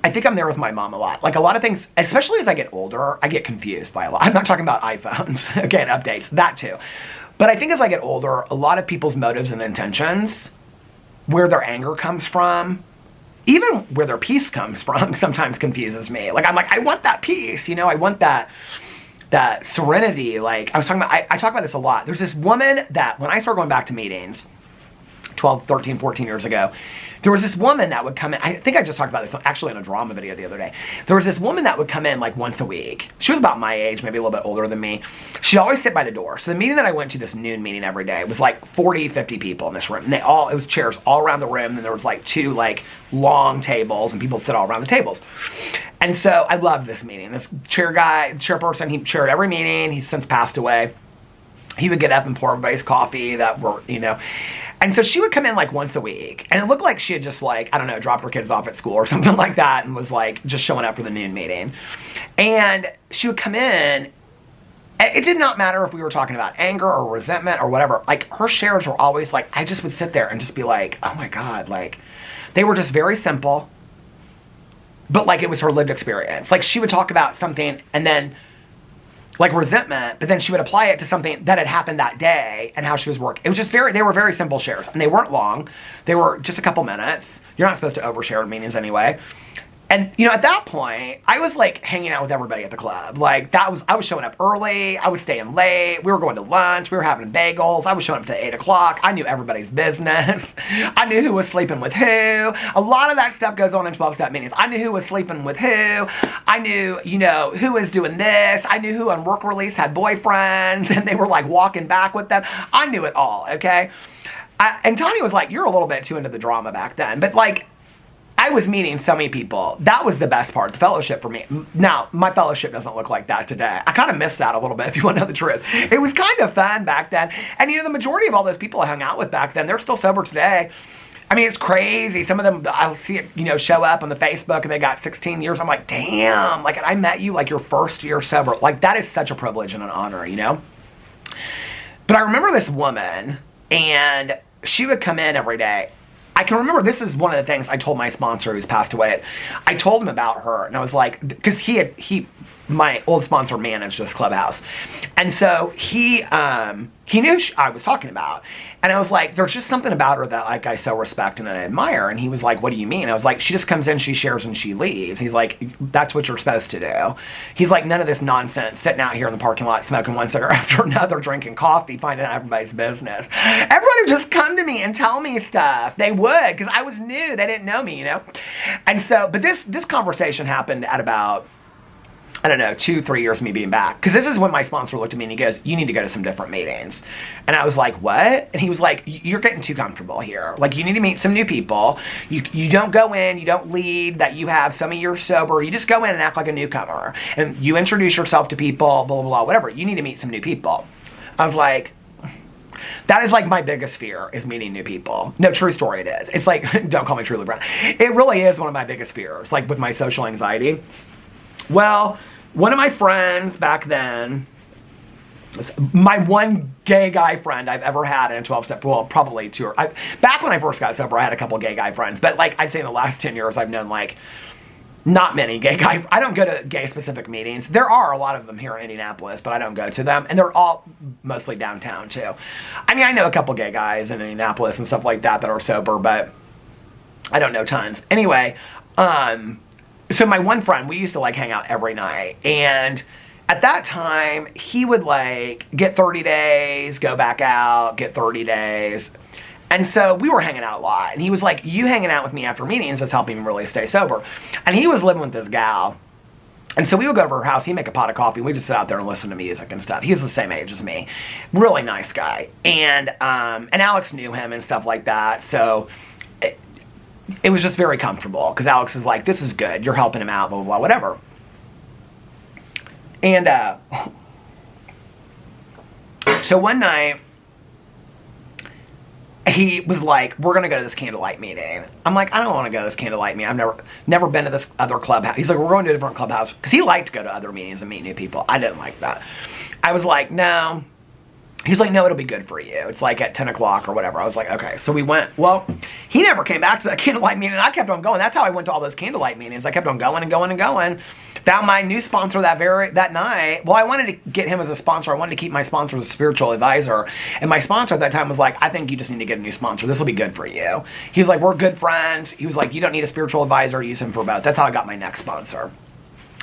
I think I'm there with my mom a lot. Like, a lot of things, especially as I get older, I get confused by a lot. I'm not talking about iPhones, again, updates, that too. But I think as I get older, a lot of people's motives and intentions, where their anger comes from, even where their peace comes from, sometimes confuses me. Like, I'm like, I want that peace, you know, I want that serenity. Like, I was talking about, I talk about this a lot. There's this woman that, when I started going back to meetings, 12, 13, 14 years ago, there was this woman that would come in. I think I just talked about this actually in a drama video the other day. There was this woman that would come in like once a week. She was about my age, maybe a little bit older than me. She'd always sit by the door. So the meeting that I went to, this noon meeting every day, was like 40, 50 people in this room. And it was chairs all around the room, and there was like 2 like long tables, and people sit all around the tables. And so I loved this meeting. This chairperson, he chaired every meeting. He's since passed away. He would get up and pour everybody's coffee that were, you know. And so she would come in like once a week, and it looked like she had just like, I don't know, dropped her kids off at school or something like that, and was like just showing up for the noon meeting. And she would come in, and it did not matter if we were talking about anger or resentment or whatever. Like, her shares were always like, I just would sit there and just be like, oh my God, like, they were just very simple, but like it was her lived experience. Like, she would talk about something and then like resentment, but then she would apply it to something that had happened that day and how she was working. It was just they were very simple shares, and they weren't long. They were just a couple minutes. You're not supposed to overshare in meetings anyway. And, you know, at that point, I was like hanging out with everybody at the club. Like, I was showing up early. I was staying late. We were going to lunch. We were having bagels. I was showing up to 8 o'clock. I knew everybody's business. I knew who was sleeping with who. A lot of that stuff goes on in 12-step meetings. I knew who was sleeping with who. I knew, you know, who was doing this. I knew who on work release had boyfriends, and they were like walking back with them. I knew it all, okay? And Tanya was like, you're a little bit too into the drama back then. But like, I was meeting so many people. That was the best part, the fellowship for me. Now, my fellowship doesn't look like that today. I kind of miss that a little bit, if you want to know the truth. It was kind of fun back then. And, you know, the majority of all those people I hung out with back then, they're still sober today. I mean, it's crazy. Some of them, I'll see it, you know, show up on the Facebook, and they got 16 years. I'm like, damn, like, I met you like your first year sober. Like, that is such a privilege and an honor, you know? But I remember this woman, and she would come in every day. I can remember, this is one of the things I told my sponsor who's passed away. I told him about her, and I was like, because my old sponsor managed this clubhouse. And so he knew I was talking about. And I was like, there's just something about her that like I so respect and I admire. And he was like, what do you mean? I was like, she just comes in, she shares, and she leaves. He's like, that's what you're supposed to do. He's like, none of this nonsense, sitting out here in the parking lot, smoking one cigarette after another, drinking coffee, finding out everybody's business. Everyone would just come to me and tell me stuff. They would, because I was new. They didn't know me, you know? And so, but this conversation happened at about, I don't know, 2-3 years of me being back. Because this is when my sponsor looked at me and he goes, you need to go to some different meetings. And I was like, what? And he was like, you're getting too comfortable here. Like, you need to meet some new people. You don't go in, you don't lead that you have so many years sober. You just go in and act like a newcomer. And you introduce yourself to people, blah, blah, blah, whatever. You need to meet some new people. I was like, that is like my biggest fear, is meeting new people. No, true story it is. It's like, don't call me Truly Brown. It really is one of my biggest fears, like with my social anxiety. Well, one of my friends back then, my one gay guy friend I've ever had in a 12-step, well, probably 2. Back when I first got sober, I had a couple gay guy friends. But like, I'd say in the last 10 years, I've known like not many gay guy. I don't go to gay-specific meetings. There are a lot of them here in Indianapolis, but I don't go to them. And they're all mostly downtown, too. I mean, I know a couple gay guys in Indianapolis and stuff like that are sober, but I don't know tons. Anyway, so my one friend, we used to like hang out every night, and at that time, he would like get 30 days, go back out, get 30 days. And so we were hanging out a lot. And he was like, you hanging out with me after meetings is helping me really stay sober. And he was living with this gal. And so we would go over her house, he'd make a pot of coffee, and we'd just sit out there and listen to music and stuff. He's the same age as me. Really nice guy. And Alex knew him and stuff like that. So it was just very comfortable because Alex is like, this is good. You're helping him out, blah, blah, blah, whatever. And so one night, he was like, we're going to go to this candlelight meeting. I'm like, I don't want to go to this candlelight meeting. I've never been to this other clubhouse. He's like, we're going to a different clubhouse. Because he liked to go to other meetings and meet new people. I didn't like that. I was like, no. He's like, no, it'll be good for you. It's like at 10 o'clock or whatever. I was like, okay. So we went. Well, he never came back to that candlelight meeting. I kept on going. That's how I went to all those candlelight meetings. I kept on going and going and going. Found my new sponsor that night. Well, I wanted to get him as a sponsor. I wanted to keep my sponsor as a spiritual advisor. And my sponsor at that time was like, I think you just need to get a new sponsor. This will be good for you. He was like, we're good friends. He was like, you don't need a spiritual advisor. Use him for both. That's how I got my next sponsor.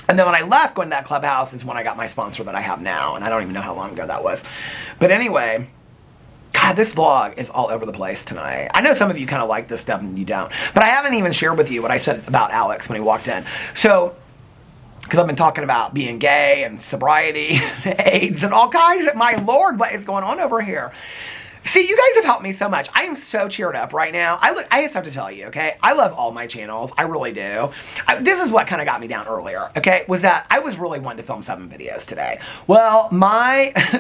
And then when I left going to that clubhouse is when I got my sponsor that I have now. And I don't even know how long ago that was. But anyway, God, this vlog is all over the place tonight. I know some of you kind of like this stuff and you don't. But I haven't even shared with you what I said about Alex when he walked in. So, because I've been talking about being gay and sobriety, AIDS, and all kinds of, my Lord, what is going on over here? See, you guys have helped me so much. I am so cheered up right now. I just have to tell you, okay? I love all my channels. I really do. This is what kind of got me down earlier, okay? Was that I was really wanting to film 7 videos today. Well, I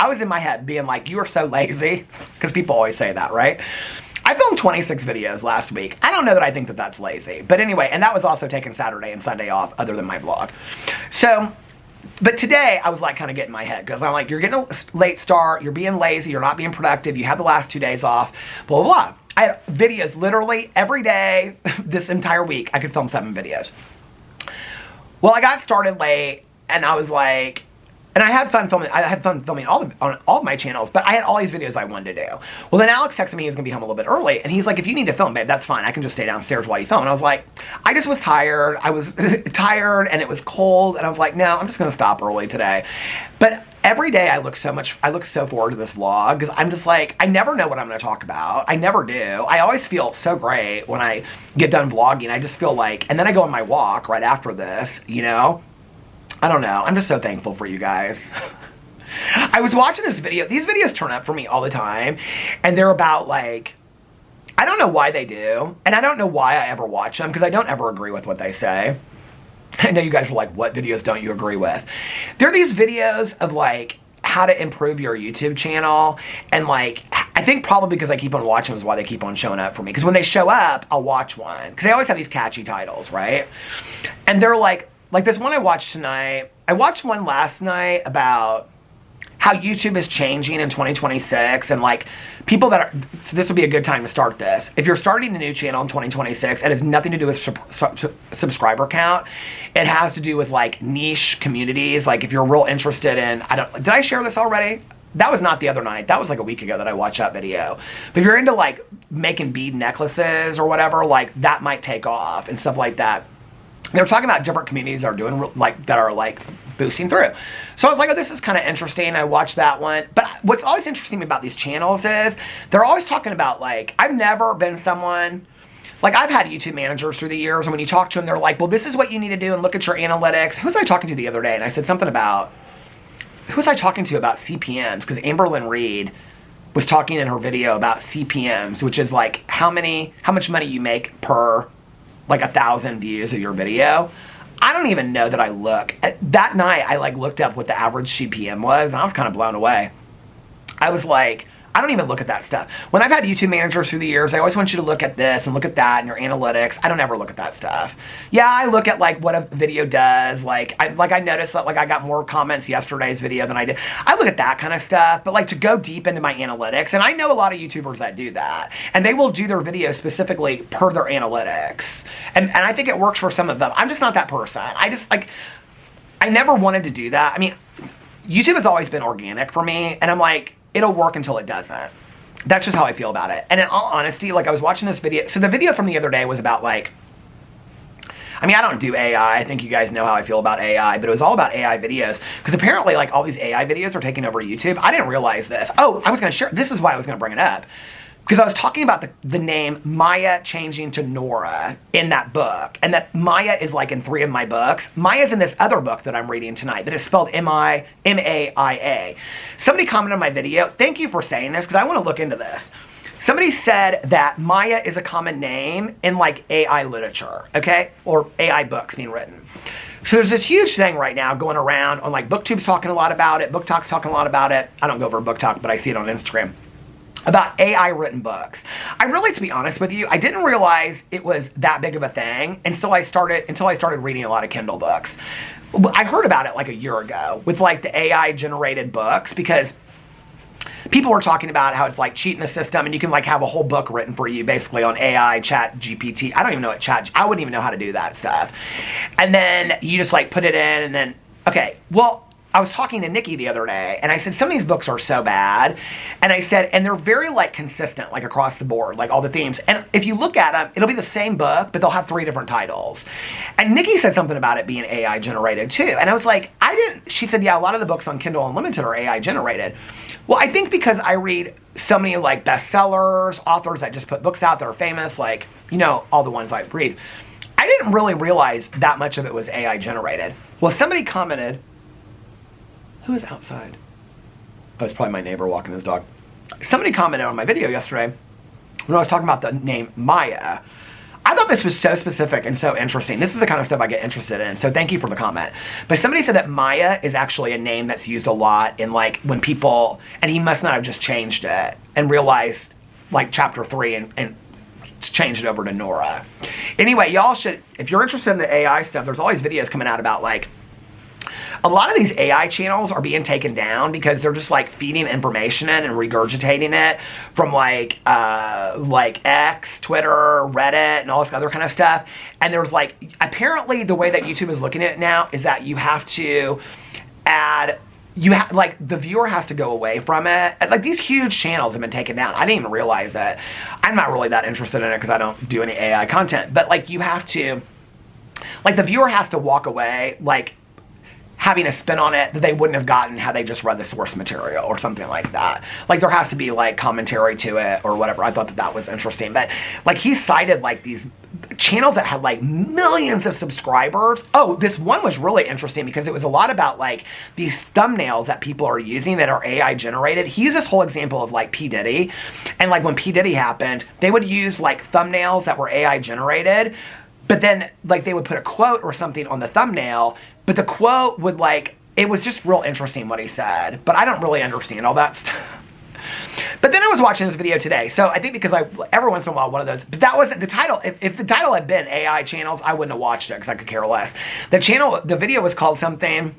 was in my head being like, you are so lazy. Because people always say that, right? I filmed 26 videos last week. I don't know that I think that that's lazy. But anyway, and that was also taking Saturday and Sunday off other than my vlog. So, but today I was like kind of getting my head because I'm like, you're getting a late start. You're being lazy. You're not being productive. You have the last 2 days off, blah, blah, blah. I had videos literally every day this entire week. I could film 7 videos. Well, I got started late and I was like, and I had fun filming. I had fun filming on all of my channels, but I had all these videos I wanted to do. Well, then Alex texted me he was gonna be home a little bit early, and he's like, "If you need to film, babe, that's fine. I can just stay downstairs while you film." And I was like, I just was tired. I was tired, and it was cold, and I was like, no, I'm just gonna stop early today. But every day I look so forward to this vlog because I'm just like, I never know what I'm gonna talk about. I never do. I always feel so great when I get done vlogging. I just feel like, and then I go on my walk right after this, you know. I don't know. I'm just so thankful for you guys. I was watching this video. These videos turn up for me all the time. And they're about like, I don't know why they do. And I don't know why I ever watch them because I don't ever agree with what they say. I know you guys were like, what videos don't you agree with? They're these videos of like how to improve your YouTube channel. And like, I think probably because I keep on watching them is why they keep on showing up for me. Because when they show up, I'll watch one. Because they always have these catchy titles, right? And they're like this one I watched tonight. I watched one last night about how YouTube is changing in 2026 and like people that are, so this would be a good time to start this. If you're starting a new channel in 2026, it has nothing to do with subscriber count. It has to do with like niche communities. Like if you're real interested in, did I share this already? That was not the other night. That was like a week ago that I watched that video. But if you're into like making bead necklaces or whatever, like that might take off and stuff like that. They were talking about different communities that are doing that are like boosting through. So I was like, oh, this is kind of interesting. I watched that one. But what's always interesting about these channels is they're always talking about like, I've never been someone, like I've had YouTube managers through the years, and when you talk to them, they're like, well, this is what you need to do and look at your analytics. Who was I talking to the other day? And I said something about, who was I talking to about CPMs? Because Amberlynn Reed was talking in her video about CPMs, which is like how much money you make per like 1,000 views of your video. I don't even know that I look. That night, I like looked up what the average CPM was, and I was kind of blown away. I was like, I don't even look at that stuff. When I've had YouTube managers through the years, I always want you to look at this and look at that and your analytics. I don't ever look at that stuff. Yeah, I look at like what a video does. Like I noticed that like I got more comments yesterday's video than I did. I look at that kind of stuff, but like to go deep into my analytics, and I know a lot of YouTubers that do that, and they will do their videos specifically per their analytics. And I think it works for some of them. I'm just not that person. I just like, I never wanted to do that. I mean, YouTube has always been organic for me, and I'm like, it'll work until it doesn't. That's just how I feel about it. And in all honesty, like I was watching this video. So the video from the other day was about like, I mean, I don't do AI. I think you guys know how I feel about AI, but it was all about AI videos because apparently like all these AI videos are taking over YouTube. I didn't realize this. Oh, I was going to share. This is why I was going to bring it up. Because I was talking about the name Maya changing to Nora in that book. And that Maya is like in 3 of my books. Maya's in this other book that I'm reading tonight that is spelled M-I-M-A-I-A. Somebody commented on my video. Thank you for saying this because I want to look into this. Somebody said that Maya is a common name in like AI literature, okay? Or AI books being written. So there's this huge thing right now going around on like BookTube's talking a lot about it. BookTok's talking a lot about it. I don't go over BookTok, but I see it on Instagram. About AI written books. I really, to be honest with you, I didn't realize it was that big of a thing until I started reading a lot of Kindle books. I heard about it like a year ago with like the AI generated books because people were talking about how it's like cheating the system and you can like have a whole book written for you basically on AI, chat, GPT. I don't even know what I wouldn't even know how to do that stuff. And then you just like put it in and then, okay, well, I was talking to Nikki the other day, and I said, some of these books are so bad. And I said, and they're very, like, consistent, like, across the board, like, all the themes. And if you look at them, it'll be the same book, but they'll have 3 different titles. And Nikki said something about it being AI generated, too. And I was like, she said, yeah, a lot of the books on Kindle Unlimited are AI generated. Well, I think because I read so many, like, bestsellers, authors that just put books out that are famous, like, you know, all the ones I read. I didn't really realize that much of it was AI generated. Well, somebody commented, who is outside? Oh, it's probably my neighbor walking his dog. Somebody commented on my video yesterday when I was talking about the name Maya. I thought this was so specific and so interesting. This is the kind of stuff I get interested in, so thank you for the comment. But somebody said that Maya is actually a name that's used a lot in like when people, and he must not have just changed it and realized like chapter 3 and changed it over to Nora. Anyway, y'all should, if you're interested in the AI stuff, there's always videos coming out about like, a lot of these AI channels are being taken down because they're just like feeding information in and regurgitating it from like X, Twitter, Reddit, and all this other kind of stuff. And there's like, apparently the way that YouTube is looking at it now is that you have to add, like the viewer has to go away from it. Like these huge channels have been taken down. I didn't even realize that. I'm not really that interested in it because I don't do any AI content. But like you have to, like the viewer has to walk away, like having a spin on it that they wouldn't have gotten had they just read the source material or something like that. Like there has to be like commentary to it or whatever. I thought that that was interesting. But like he cited like these channels that had like millions of subscribers. Oh, this one was really interesting because it was a lot about like these thumbnails that people are using that are AI generated. He used this whole example of like P. Diddy. And like when P. Diddy happened, they would use like thumbnails that were AI generated. But then like they would put a quote or something on the thumbnail, but the quote would like, it was just real interesting what he said, but I don't really understand all that stuff. But then I was watching this video today, so I think because every once in a while one of those, but that wasn't the title. If the title had been AI channels, I wouldn't have watched it because I could care less. The video was called something,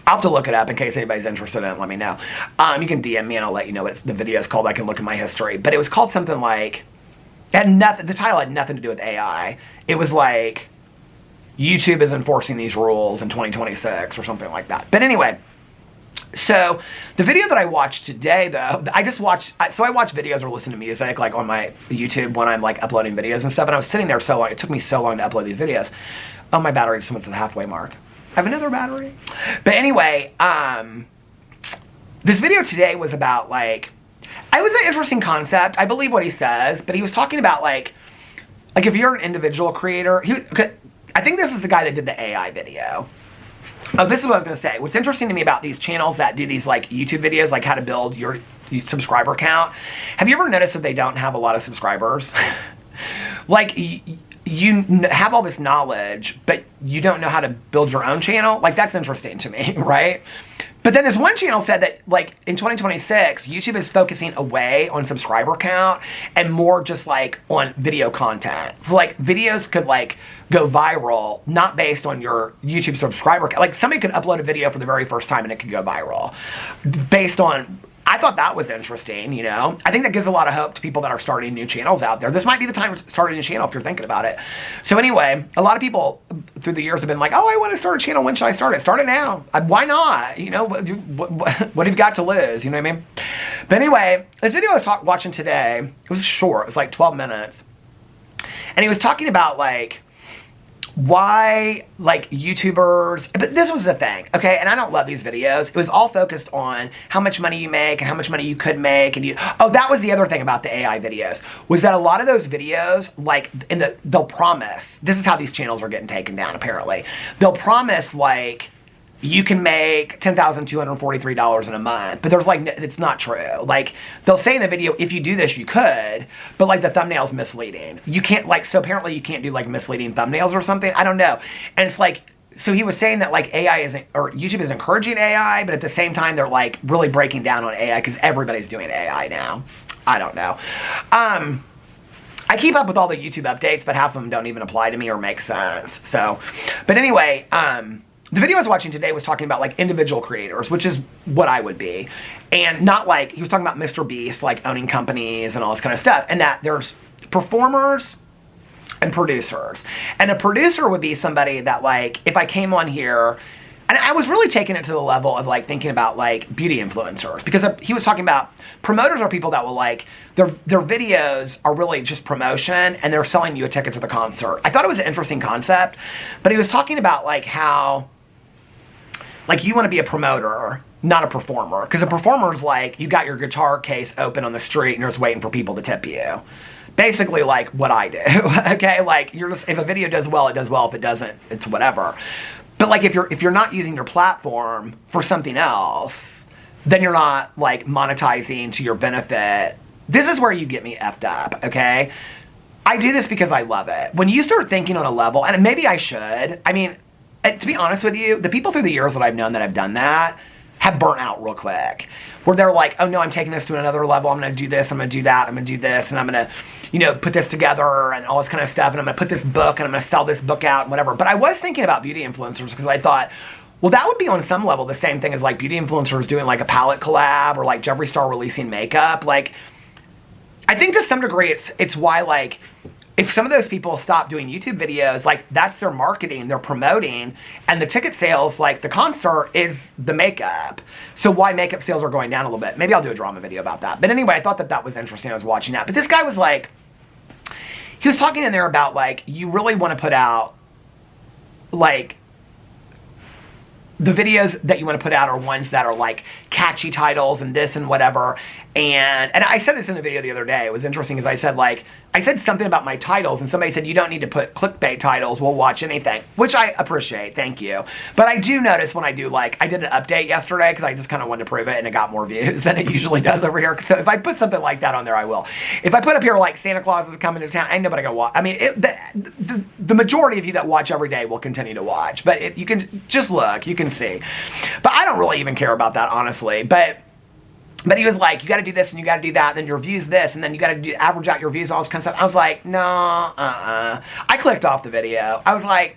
I'll have to look it up in case anybody's interested in it, let me know. You can DM me and I'll let you know what the video is called. I can look at my history, but it was called something like, the title had nothing to do with AI. It was like, YouTube is enforcing these rules in 2026 or something like that. But anyway, so the video that I watched today, though, I watch videos or listen to music like on my YouTube when I'm like uploading videos and stuff. And I was sitting there so long, it took me so long to upload these videos. Oh, my battery just went to the halfway mark. I have another battery. But anyway, this video today was about like, it was an interesting concept. I believe what he says, but he was talking about like if you're an individual creator, I think this is the guy that did the AI video. Oh, this is what I was going to say. What's interesting to me about these channels that do these like YouTube videos, like how to build your subscriber count. Have you ever noticed that they don't have a lot of subscribers? Like you have all this knowledge, but you don't know how to build your own channel. Like that's interesting to me, right? But then this one channel said that like in 2026, YouTube is focusing away on subscriber count and more just like on video content. So like videos could like go viral, not based on your YouTube subscriber count. Like somebody could upload a video for the very first time and it could go viral based on, I thought that was interesting, you know? I think that gives a lot of hope to people that are starting new channels out there. This might be the time to start a new channel if you're thinking about it. So anyway, a lot of people through the years have been like, oh, I want to start a channel. When should I start it? Start it now. Why not? You know, what have you got to lose? You know what I mean? But anyway, this video I was watching today, it was short. It was like 12 minutes. And he was talking about like, why like YouTubers, but this was the thing, okay, and I don't love these videos. It was all focused on how much money you make and how much money you could make, and oh, that was the other thing about the AI videos, was that a lot of those videos, like they'll promise, this is how these channels are getting taken down apparently, they'll promise like you can make $10,243 in a month, but there's like, it's not true. Like, they'll say in the video, if you do this, you could, but like the thumbnail's misleading. You can't, like, so apparently you can't do like misleading thumbnails or something. I don't know. And it's like, so he was saying that like AI isn't, or YouTube is encouraging AI, but at the same time, they're like really breaking down on AI because everybody's doing AI now. I don't know. I keep up with all the YouTube updates, but half of them don't even apply to me or make sense. So, but anyway, the video I was watching today was talking about like individual creators, which is what I would be. And not like, he was talking about Mr. Beast, like owning companies and all this kind of stuff. And that there's performers and producers. And a producer would be somebody that like, if I came on here, and I was really taking it to the level of like thinking about like beauty influencers, because he was talking about promoters are people that will like, their videos are really just promotion and they're selling you a ticket to the concert. I thought it was an interesting concept, but he was talking about like how, like you want to be a promoter, not a performer. Because a performer is like, you got your guitar case open on the street and you're just waiting for people to tip you. Basically like what I do, okay? Like you're just, if a video does well, it does well. If it doesn't, it's whatever. But like if you're not using your platform for something else, then you're not like monetizing to your benefit. This is where you get me effed up, okay? I do this because I love it. When you start thinking on a level, and maybe I should, I mean, to be honest with you, the people through the years that I've known that have done that have burnt out real quick. Where they're like, oh no, I'm taking this to another level. I'm going to do this. I'm going to do that. I'm going to do this. And I'm going to, you know, put this together and all this kind of stuff. And I'm going to put this book and I'm going to sell this book out and whatever. But I was thinking about beauty influencers because I thought, well, that would be on some level the same thing as like beauty influencers doing like a palette collab or like Jeffree Star releasing makeup. Like, I think to some degree it's why like, if some of those people stop doing YouTube videos, like that's their marketing, they're promoting, and the ticket sales, like the concert is the makeup. So why makeup sales are going down a little bit. Maybe I'll do a drama video about that. But anyway, I thought that was interesting. I was watching that. But this guy was like, he was talking in there about like, you really want to put out like, the videos that you want to put out are ones that are like catchy titles and this and whatever. And I said this in a video the other day. It was interesting because I said something about my titles and somebody said, you don't need to put clickbait titles. We'll watch anything, which I appreciate. Thank you. But I do notice when I do like, I did an update yesterday because I just kind of wanted to prove it and it got more views than it usually does over here. So if I put something like that on there, I will. If I put up here like Santa Claus is coming to town, ain't nobody gonna watch. I mean, the majority of you that watch every day will continue to watch. But you can just look, you can see. But I don't really even care about that, honestly. But he was like, you got to do this and you got to do that, and then your views this, and then you got to average out your views, all this kind of stuff. I was like, no, I clicked off the video. I was like,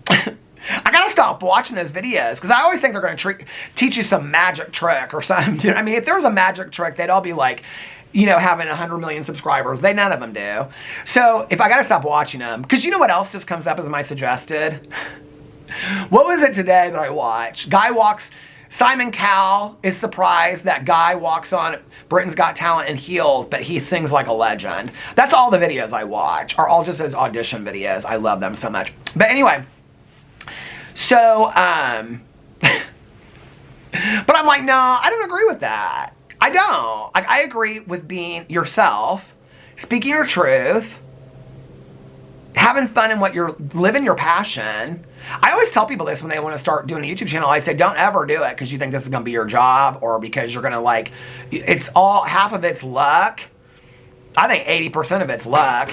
I got to stop watching those videos because I always think they're going to teach you some magic trick or something. You know? I mean, if there was a magic trick, they'd all be like, you know, having 100 million subscribers. None of them do. So if I got to stop watching them, because you know what else just comes up as my suggested? What was it today that I watched? Simon Cowell is surprised that guy walks on Britain's Got Talent in heels, but he sings like a legend. That's all the videos I watch, are all just those audition videos. I love them so much. But anyway, so, but I'm like, no, I don't agree with that. I don't. Like, I agree with being yourself, speaking your truth, having fun in what you're living your passion. I always tell people this when they want to start doing a YouTube channel. I say, don't ever do it because you think this is going to be your job or because you're going to like, it's all, half of it's luck. I think 80% of it's luck.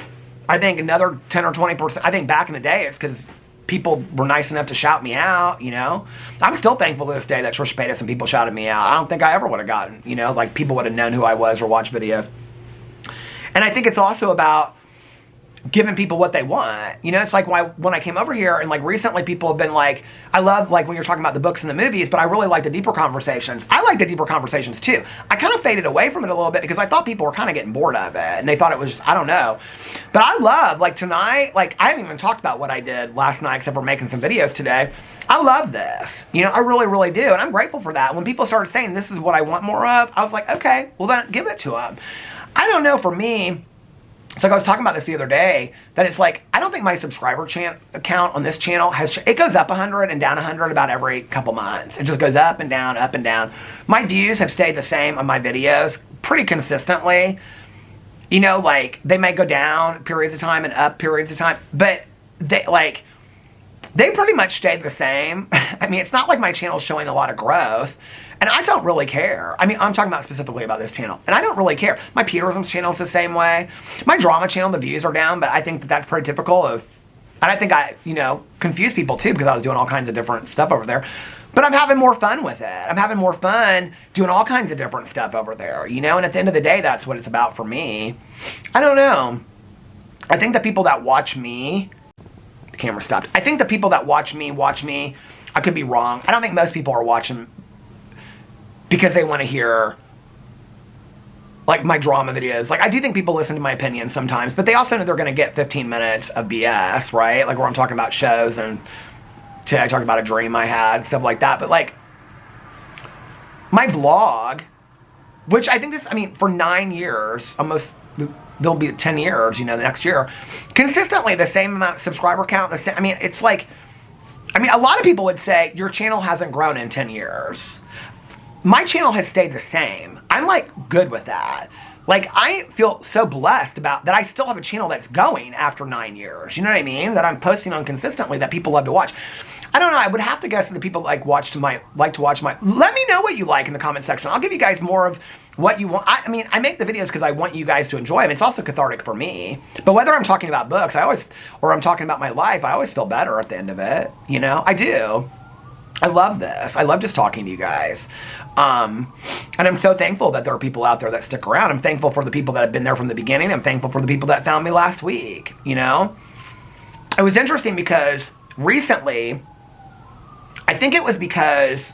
I think another 10 or 20%, I think back in the day it's because people were nice enough to shout me out, you know. I'm still thankful to this day that Trisha Paytas and people shouted me out. I don't think I ever would have gotten, you know, like people would have known who I was or watched videos. And I think it's also about giving people what they want. You know, it's like when I came over here and like recently people have been like, I love like when you're talking about the books and the movies, but I really like the deeper conversations. I like the deeper conversations too. I kind of faded away from it a little bit because I thought people were kind of getting bored of it and they thought it was just, I don't know. But I love, like tonight, like I haven't even talked about what I did last night except for making some videos today. I love this. You know, I really, really do. And I'm grateful for that. When people started saying this is what I want more of, I was like, okay, well then give it to them. I don't know, for me, It's like I was talking about this the other day, that it's like, I don't think my subscriber count on this channel it goes up 100 and down 100 about every couple months. It just goes up and down, up and down. My views have stayed the same on my videos pretty consistently. You know, like, they may go down periods of time and up periods of time, but they pretty much stayed the same. I mean, it's not like my channel's showing a lot of growth. And I don't really care. I mean, I'm talking about specifically about this channel. And I don't really care. My Peterisms channel is the same way. My drama channel, the views are down, but I think that that's pretty typical of... And I think I, confuse people too, because I was doing all kinds of different stuff over there. But I'm having more fun with it. I'm having more fun doing all kinds of different stuff over there, And at the end of the day, that's what it's about for me. I don't know. I think the people that watch me... The camera stopped. I think the people that watch me. I could be wrong. I don't think most people are watching because they want to hear, like, my drama videos. Like, I do think people listen to my opinions sometimes, but they also know they're going to get 15 minutes of BS, right? Like, where I'm talking about shows, and today I talked about a dream I had, stuff like that. But, like, my vlog, which I think for 9 years, almost, there'll be 10 years, the next year, consistently the same amount of subscriber count. It's like, a lot of people would say, your channel hasn't grown in 10 years. My channel has stayed the same. I'm, like, good with that. Like, I feel so blessed about that I still have a channel that's going after 9 years. You know what I mean? That I'm posting on consistently, that people love to watch. I don't know. I would have to guess that the people like to watch my... Let me know what you like in the comment section. I'll give you guys more of what you want. I make the videos because I want you guys to enjoy them. It's also cathartic for me. But whether I'm talking about books, or I'm talking about my life, I always feel better at the end of it. I do. I love this. I love just talking to you guys. And I'm so thankful that there are people out there that stick around. I'm thankful for the people that have been there from the beginning. I'm thankful for the people that found me last week, It was interesting because recently, I think it was because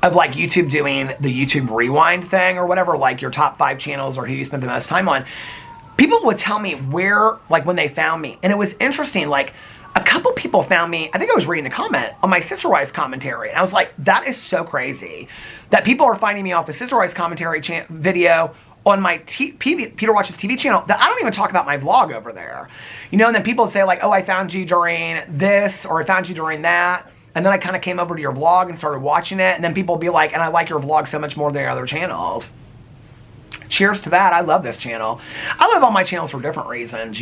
of, like, YouTube doing the YouTube Rewind thing or whatever, like your top 5 channels or who you spent the most time on. People would tell me where, like, when they found me. And it was interesting, like, a couple people found me, I think I was reading a comment on my Sister Wives commentary, and I was like, that is so crazy that people are finding me off a Sister Wives commentary video on my Peter Watches TV channel, that I don't even talk about my vlog over there. And then people would say, like, oh, I found you during this, or I found you during that, and then I kind of came over to your vlog and started watching it, and then people would be like, and I like your vlog so much more than your other channels. Cheers to that. I love this channel. I love all my channels for different reasons,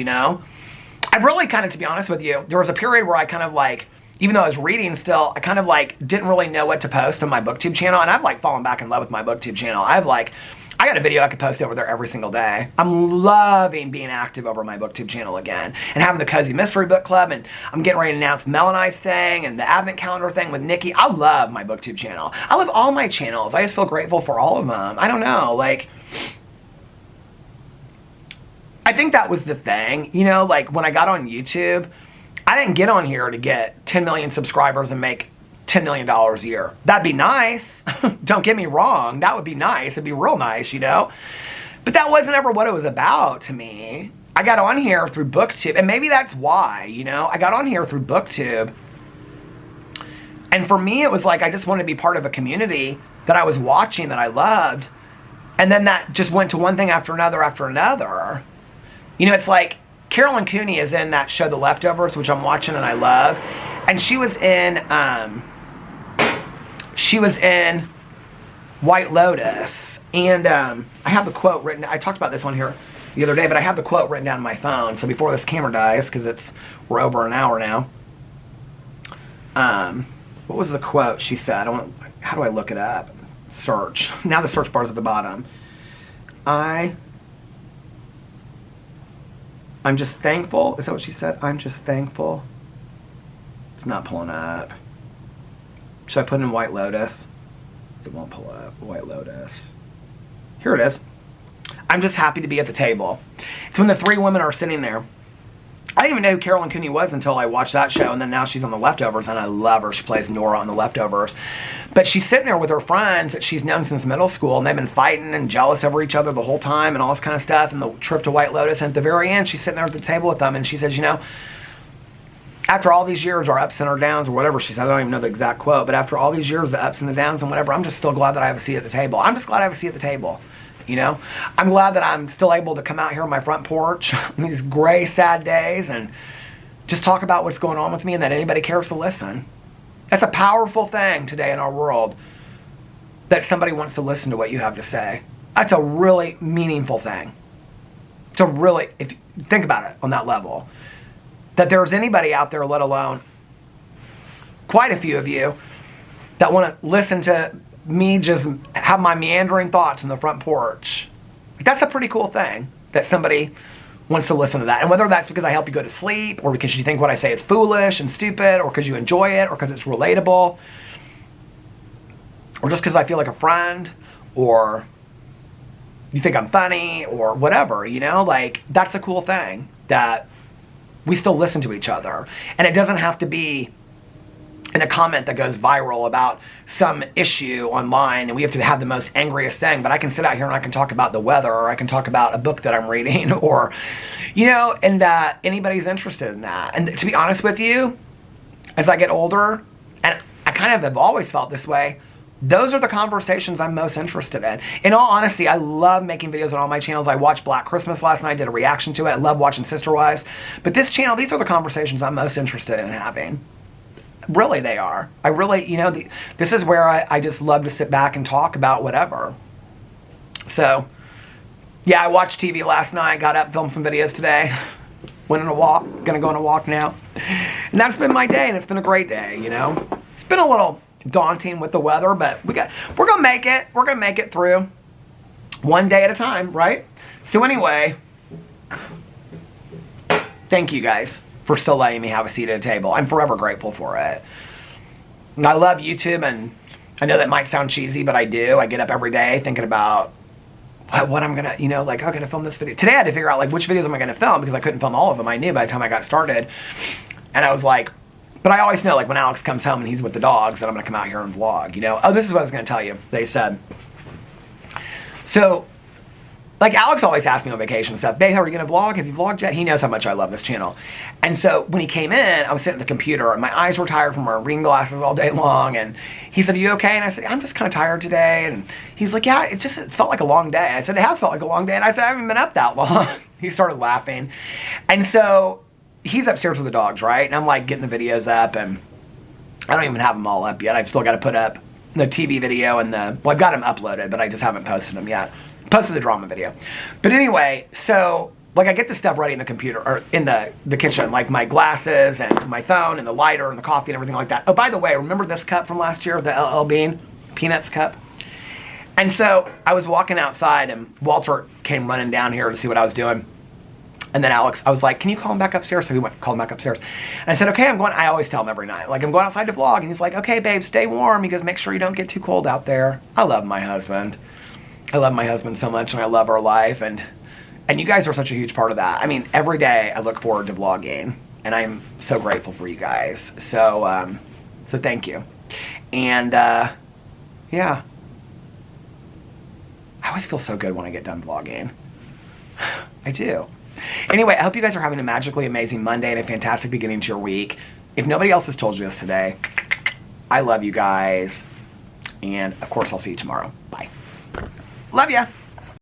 I really kind of, to be honest with you, there was a period where I kind of, like, even though I was reading still, I kind of, like, didn't really know what to post on my BookTube channel, and I've, like, fallen back in love with my BookTube channel. I got a video I could post over there every single day. I'm loving being active over my BookTube channel again, and having the Cozy Mystery Book Club, and I'm getting ready to announce Mel and I's thing, and the Advent Calendar thing with Nikki. I love my BookTube channel. I love all my channels. I just feel grateful for all of them. I don't know, like... I think that was the thing, like, when I got on YouTube, I didn't get on here to get 10 million subscribers and make $10 million a year. That'd be nice. Don't get me wrong. That would be nice. It'd be real nice, But that wasn't ever what it was about to me. I got on here through BookTube, and maybe that's why, I got on here through BookTube. And for me, it was like I just wanted to be part of a community that I was watching, that I loved. And then that just went to one thing after another after another. It's like Carolyn Cooney is in that show The Leftovers, which I'm watching and I love. And she was in White Lotus. And I have the quote written. I talked about this on here the other day, but I have the quote written down on my phone. So before this camera dies, because we're over an hour now. What was the quote she said? How do I look it up? Search. Now the search bar's at the bottom. I'm just thankful. Is that what she said? I'm just thankful. It's not pulling up. Should I put in White Lotus? It won't pull up. White Lotus. Here it is. I'm just happy to be at the table. It's when the 3 women are sitting there. I didn't even know who Carolyn Cooney was until I watched that show, and then now she's on The Leftovers, and I love her. She plays Nora on The Leftovers. But she's sitting there with her friends that she's known since middle school, and they've been fighting and jealous over each other the whole time and all this kind of stuff, and the trip to White Lotus. And at the very end, she's sitting there at the table with them, and she says, after all these years, our ups and our downs, or whatever she said, I don't even know the exact quote, but after all these years, the ups and the downs and whatever, I'm just still glad that I have a seat at the table. I'm just glad I have a seat at the table. you know? I'm glad that I'm still able to come out here on my front porch on these gray, sad days and just talk about what's going on with me and that anybody cares to listen. That's a powerful thing today in our world, that somebody wants to listen to what you have to say. That's a really meaningful thing. It's a really, if you think about it on that level, that there's anybody out there, let alone quite a few of you, that want to listen to me just have my meandering thoughts on the front porch. That's a pretty cool thing, that somebody wants to listen to that. And whether that's because I help you go to sleep, or because you think what I say is foolish and stupid, or because you enjoy it, or because it's relatable, or just because I feel like a friend, or you think I'm funny, or whatever, you know, like, that's a cool thing, that we still listen to each other. And it doesn't have to be in a comment that goes viral about some issue online and we have to have the most angriest thing, but I can sit out here and I can talk about the weather, or I can talk about a book that I'm reading, or, you know, and that anybody's interested in that. And to be honest with you, as I get older, and I kind of have always felt this way, those are the conversations I'm most interested in. In all honesty, I love making videos on all my channels. I watched Black Christmas last night, did a reaction to it. I love watching Sister Wives. But this channel, these are the conversations I'm most interested in having. Really, they are. I really, you know, this is where I just love to sit back and talk about whatever. So, yeah, I watched TV last night, got up, filmed some videos today, went on a walk, gonna go on a walk now. And that's been my day, and it's been a great day, you know. It's been a little daunting with the weather, but we're gonna make it. We're gonna make it through one day at a time, right? So anyway, thank you guys for still letting me have a seat at a table. I'm forever grateful for it. And I love YouTube, and I know that might sound cheesy, but I do. I get up every day thinking about what I'm gonna, you know, like, I'm gonna film this video. Today I had to figure out, like, which videos am I gonna film, because I couldn't film all of them. I knew by the time I got started. And I was like, but I always know, like, when Alex comes home and he's with the dogs, that I'm gonna come out here and vlog, you know? Oh, this is what I was gonna tell you. They said, so, like, Alex always asks me on vacation and stuff, babe, how are you gonna vlog? Have you vlogged yet? He knows how much I love this channel. And so when he came in, I was sitting at the computer and my eyes were tired from wearing reading glasses all day long. And he said, are you okay? And I said, I'm just kind of tired today. And he's like, yeah, it felt like a long day. I said, it has felt like a long day. And I said, I haven't been up that long. He started laughing. And so he's upstairs with the dogs, right? And I'm like getting the videos up, and I don't even have them all up yet. I've still got to put up the TV video and well, I've got them uploaded, but I just haven't posted them yet. Posted the drama video. But anyway, so, like, I get the stuff ready in the computer, or in the kitchen, like my glasses and my phone and the lighter and the coffee and everything like that. Oh, by the way, remember this cup from last year, the LL Bean Peanuts cup? And so I was walking outside, and Walter came running down here to see what I was doing. And then Alex, I was like, can you call him back upstairs? So he went, called him back upstairs. And I said, okay, I always tell him every night, like, I'm going outside to vlog. And he's like, okay, babe, stay warm. He goes, make sure you don't get too cold out there. I love my husband. I love my husband so much, and I love our life. And you guys are such a huge part of that. I mean, every day I look forward to vlogging, and I'm so grateful for you guys. So, so thank you. And, yeah. I always feel so good when I get done vlogging. I do. Anyway, I hope you guys are having a magically amazing Monday and a fantastic beginning to your week. If nobody else has told you this today, I love you guys. And, of course, I'll see you tomorrow. Bye. Love ya.